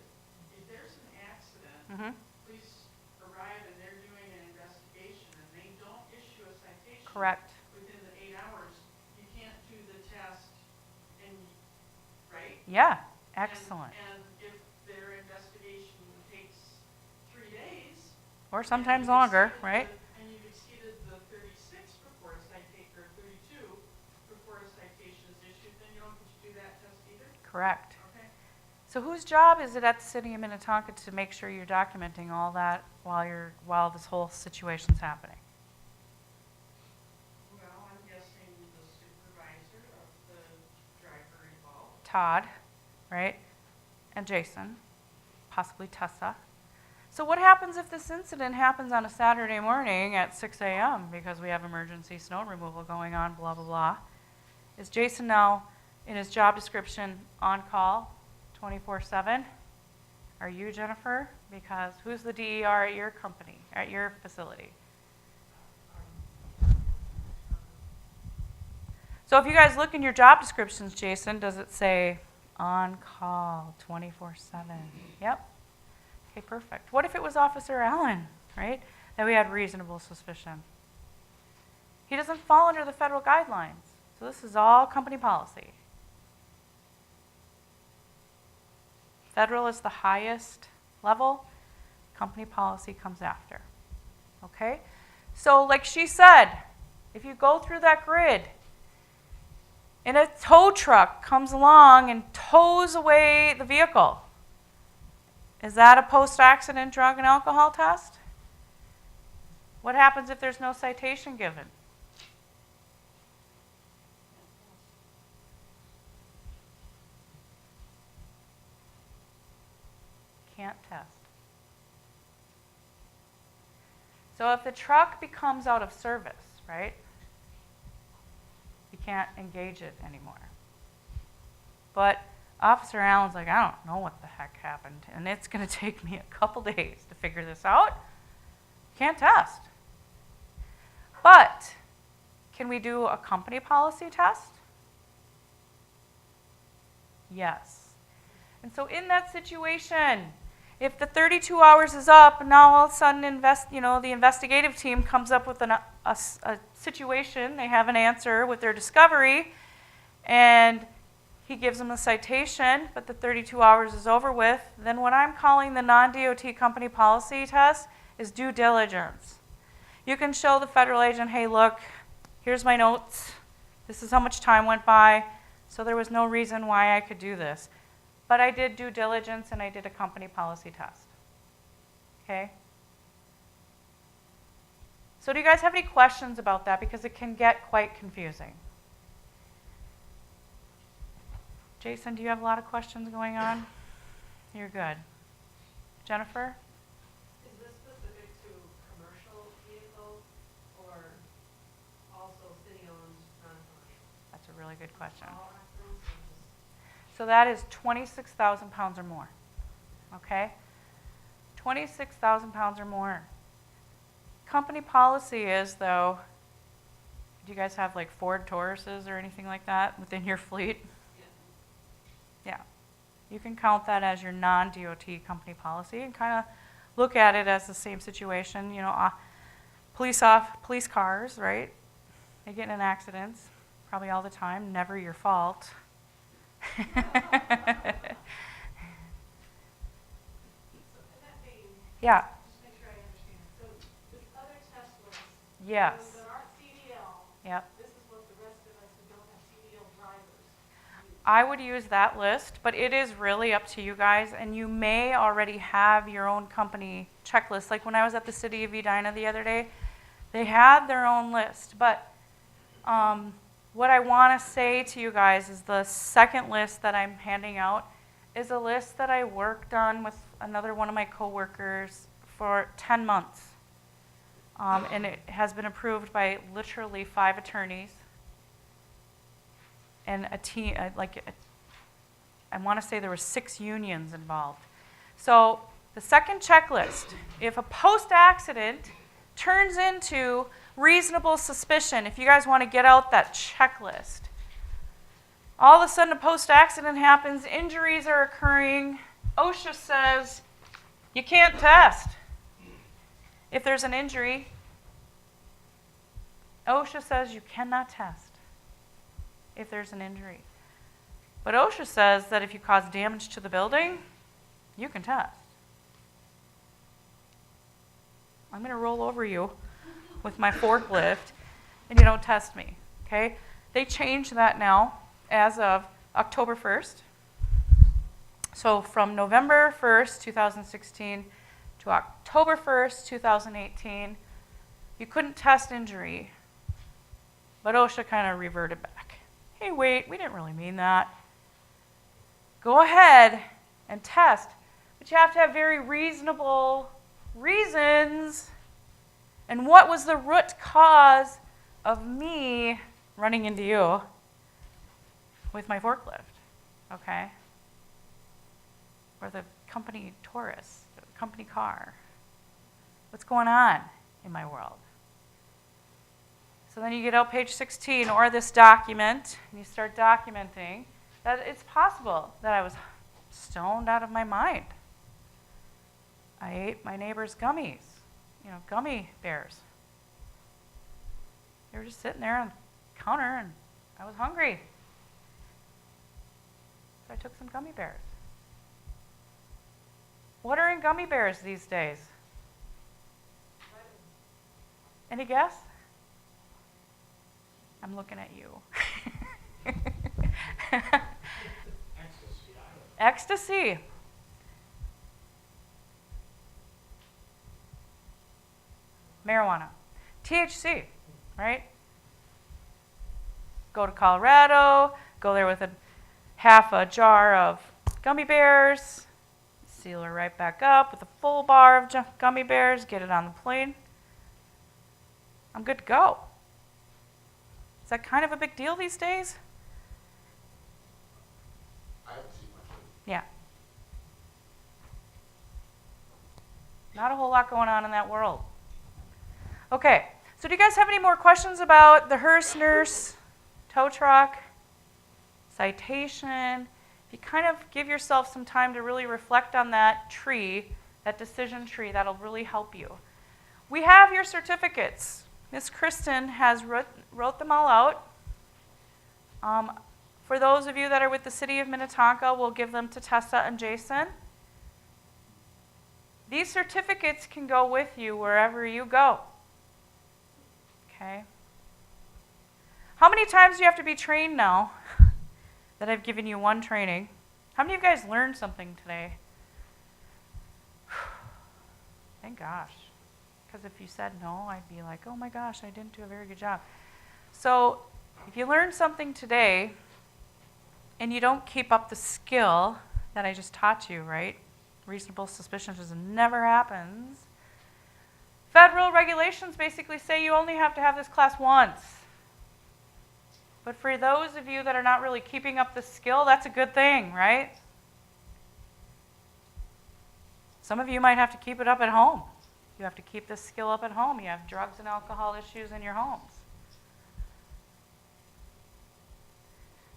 If there's an accident, Mm-hmm. police arrive and they're doing an investigation and they don't issue a citation. Correct. Within the 8 hours, you can't do the test and, right? Yeah. Excellent. And if their investigation takes 3 days. Or and sometimes you've longer, exceeded right? And you've exceeded the 36 before a citation, or 32 before a citation is issued, then you don't get to do that test either? Correct. Okay. So whose job is it at the City of Minnetonka to make sure you're documenting all that while this whole situation's happening? Well, I'm guessing the supervisor of the driver involved. Todd, right? And Jason, possibly Tessa. So what happens if this incident happens on a Saturday morning at 6 a.m. because we have emergency snow removal going on, blah, blah, blah? Is Jason now, in his job description, on call 24/7? Are you, Jennifer? Because who's the DER at your company, at your facility? So if you guys look in your job descriptions, Jason, does it say on call 24/7? Yep. Okay, perfect. What if it was Officer Allen, right? That we had reasonable suspicion. He doesn't fall under the federal guidelines. So this is all company policy. Federal is the highest level. Company policy comes after. Okay? So like she said, if you go through that grid, and a tow truck comes along and tows away the vehicle, is that a post-accident drug and alcohol test? What happens if there's no citation given? Can't test. So if the truck becomes out of service, right? You can't engage it anymore. But Officer Allen's like, I don't know what the heck happened, and it's going to take me a couple days to figure this out. Can't test. But can we do a company policy test? Yes. And so in that situation, if the 32 hours is up, and now all of a sudden the investigative team comes up with a situation, they have an answer with their discovery, and he gives them a citation, but the 32 hours is over with, then what I'm calling the non-DOT company policy test is due diligence. You can show the federal agent, hey, look, here's my notes. This is how much time went by, so there was no reason why I could do this. But I did due diligence and I did a company policy test. Okay? So do you guys have any questions about that? Because it can get quite confusing. Jason, do you have a lot of questions going on? You're good. Jennifer? Is this specific to commercial vehicles or also city-owned, non-commercial? That's a really good question. All accidents or just? So that is 26,000 pounds or more. Okay? 26,000 pounds or more. Company policy is, though, do you guys have like Ford Tauruses or anything like that within your fleet? Yeah. You can count that as your non-DOT company policy and kind of look at it as the same situation. You know, police cars, right? They get in accidents probably all the time, never your fault. So, and that being, Yeah, just make sure I understand. So this other test list, yes, those that aren't CDL, yep. this is what the rest of us who don't have CDL drivers use. I would use that list, but it is really up to you guys, and you may already have your own company checklist. Like when I was at the City of Edina the other day, they had their own list, but what I want to say to you guys is the second list that I'm handing out is a list that I worked on with another one of my coworkers for 10 months. And it has been approved by literally 5 attorneys and a team, I want to say there were 6 unions involved. So the second checklist, if a post-accident turns into reasonable suspicion, if you guys want to get out that checklist, all of a sudden a post-accident happens, injuries are occurring, OSHA says you can't test. If there's an injury, OSHA says you cannot test if there's an injury. But OSHA says that if you cause damage to the building, you can test. I'm going to roll over you with my forklift, and you don't test me, okay? They changed that now as of October 1st. So from November 1st, 2016 to October 1st, 2018, you couldn't test injury, but OSHA kind of reverted back. Hey, wait, we didn't really mean that. Go ahead and test, but you have to have very reasonable reasons. And what was the root cause of me running into you with my forklift, okay? Or the company Taurus, the company car. What's going on in my world? So then you get out page 16 or this document, and you start documenting that it's possible that I was stoned out of my mind. I ate my neighbor's gummies. Gummy bears. They were just sitting there on the counter, and I was hungry. So I took some gummy bears. What are in gummy bears these days? Any guess? I'm looking at you. Ecstasy. Marijuana. THC, right? Go to Colorado, go there with half a jar of gummy bears, seal her right back up with a full bar of gummy bears, get it on the plane. I'm good to go. Is that kind of a big deal these days? I haven't seen much of it. Yeah. Not a whole lot going on in that world. Okay, so do you guys have any more questions about the hearse nurse, tow truck, citation? If you kind of give yourself some time to really reflect on that tree, that decision tree, that'll really help you. We have your certificates. Miss Kristen has wrote them all out. For those of you that are with the City of Minnetonka, we'll give them to Tessa and Jason. These certificates can go with you wherever you go. Okay? How many times do you have to be trained now that I've given you one training? How many of you guys learned something today? Thank gosh. Because if you said no, I'd be like, oh my gosh, I didn't do a very good job. So if you learned something today and you don't keep up the skill that I just taught you, right? Reasonable suspicion just never happens. Federal regulations basically say you only have to have this class once. But for those of you that are not really keeping up the skill, that's a good thing, right? Some of you might have to keep it up at home. You have to keep this skill up at home. You have drugs and alcohol issues in your homes.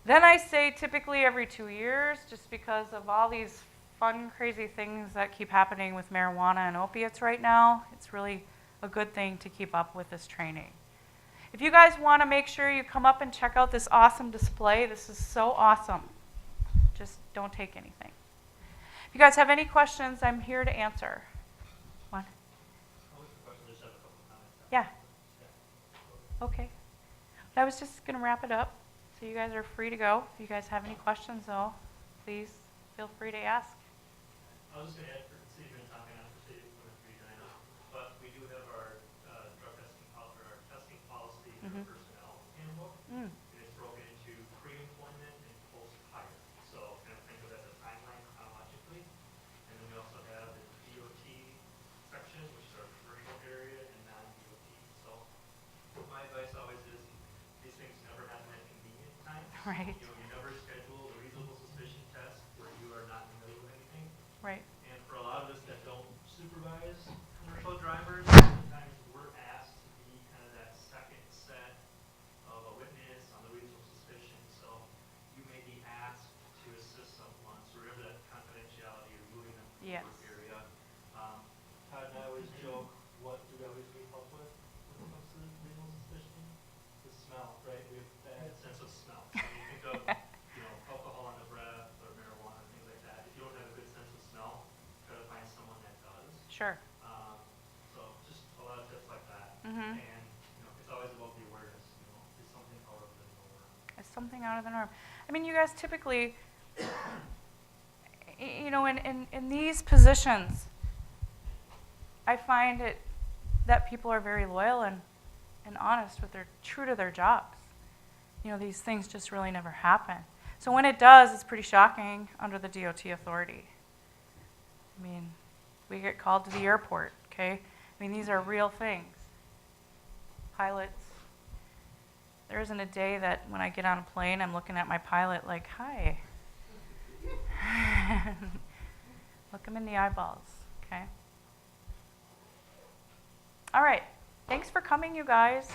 Then I say typically every 2 years, just because of all these fun, crazy things that keep happening with marijuana and opiates right now. It's really a good thing to keep up with this training. If you guys want to make sure you come up and check out this awesome display, this is so awesome. Just don't take anything. If you guys have any questions, I'm here to answer. What? Just have a couple comments. Yeah. Okay. I was just going to wrap it up, so you guys are free to go. If you guys have any questions, though, please feel free to ask. I was just going to add, so you've been talking on for city implement 39, but we do have our drug testing, or our testing policy in our personnel handbook, and it's broken into pre-employment and post-hire. So kind of think of it as a timeline chronologically. And then we also have the DOT section, which is our commercial area, and non-DOT. So my advice always is these things never happen at convenient times. Right. You know, you never schedule a reasonable suspicion test where you are not in the middle of anything. Right. And for a lot of us that don't supervise commercial drivers, sometimes we're asked to be kind of that second set of a witness on the reasonable suspicion. So you may be asked to assist someone, so remember that confidentiality or moving them to the Yes. work area. Todd and I always joke, what do we always need help with when it comes to reasonable suspicion? The smell, right? We have bad sense of smell. So when you think of, you know, alcohol on the breath or marijuana, things like that, if you don't have a good sense of smell, try to find someone that does. Sure. So just a lot of tips like that. Mhm. And, you know, it's always about the awareness, you know, is something out of the norm. It's something out of the norm. I mean, you guys typically, you know, in these positions, I find it that people are very loyal and honest with true to their jobs. You know, these things just really never happen. So when it does, it's pretty shocking under the DOT authority. I mean, we get called to the airport, okay? I mean, these are real things. Pilots. There isn't a day that when I get on a plane, I'm looking at my pilot like, hi. Look him in the eyeballs, okay? All right. Thanks for coming, you guys.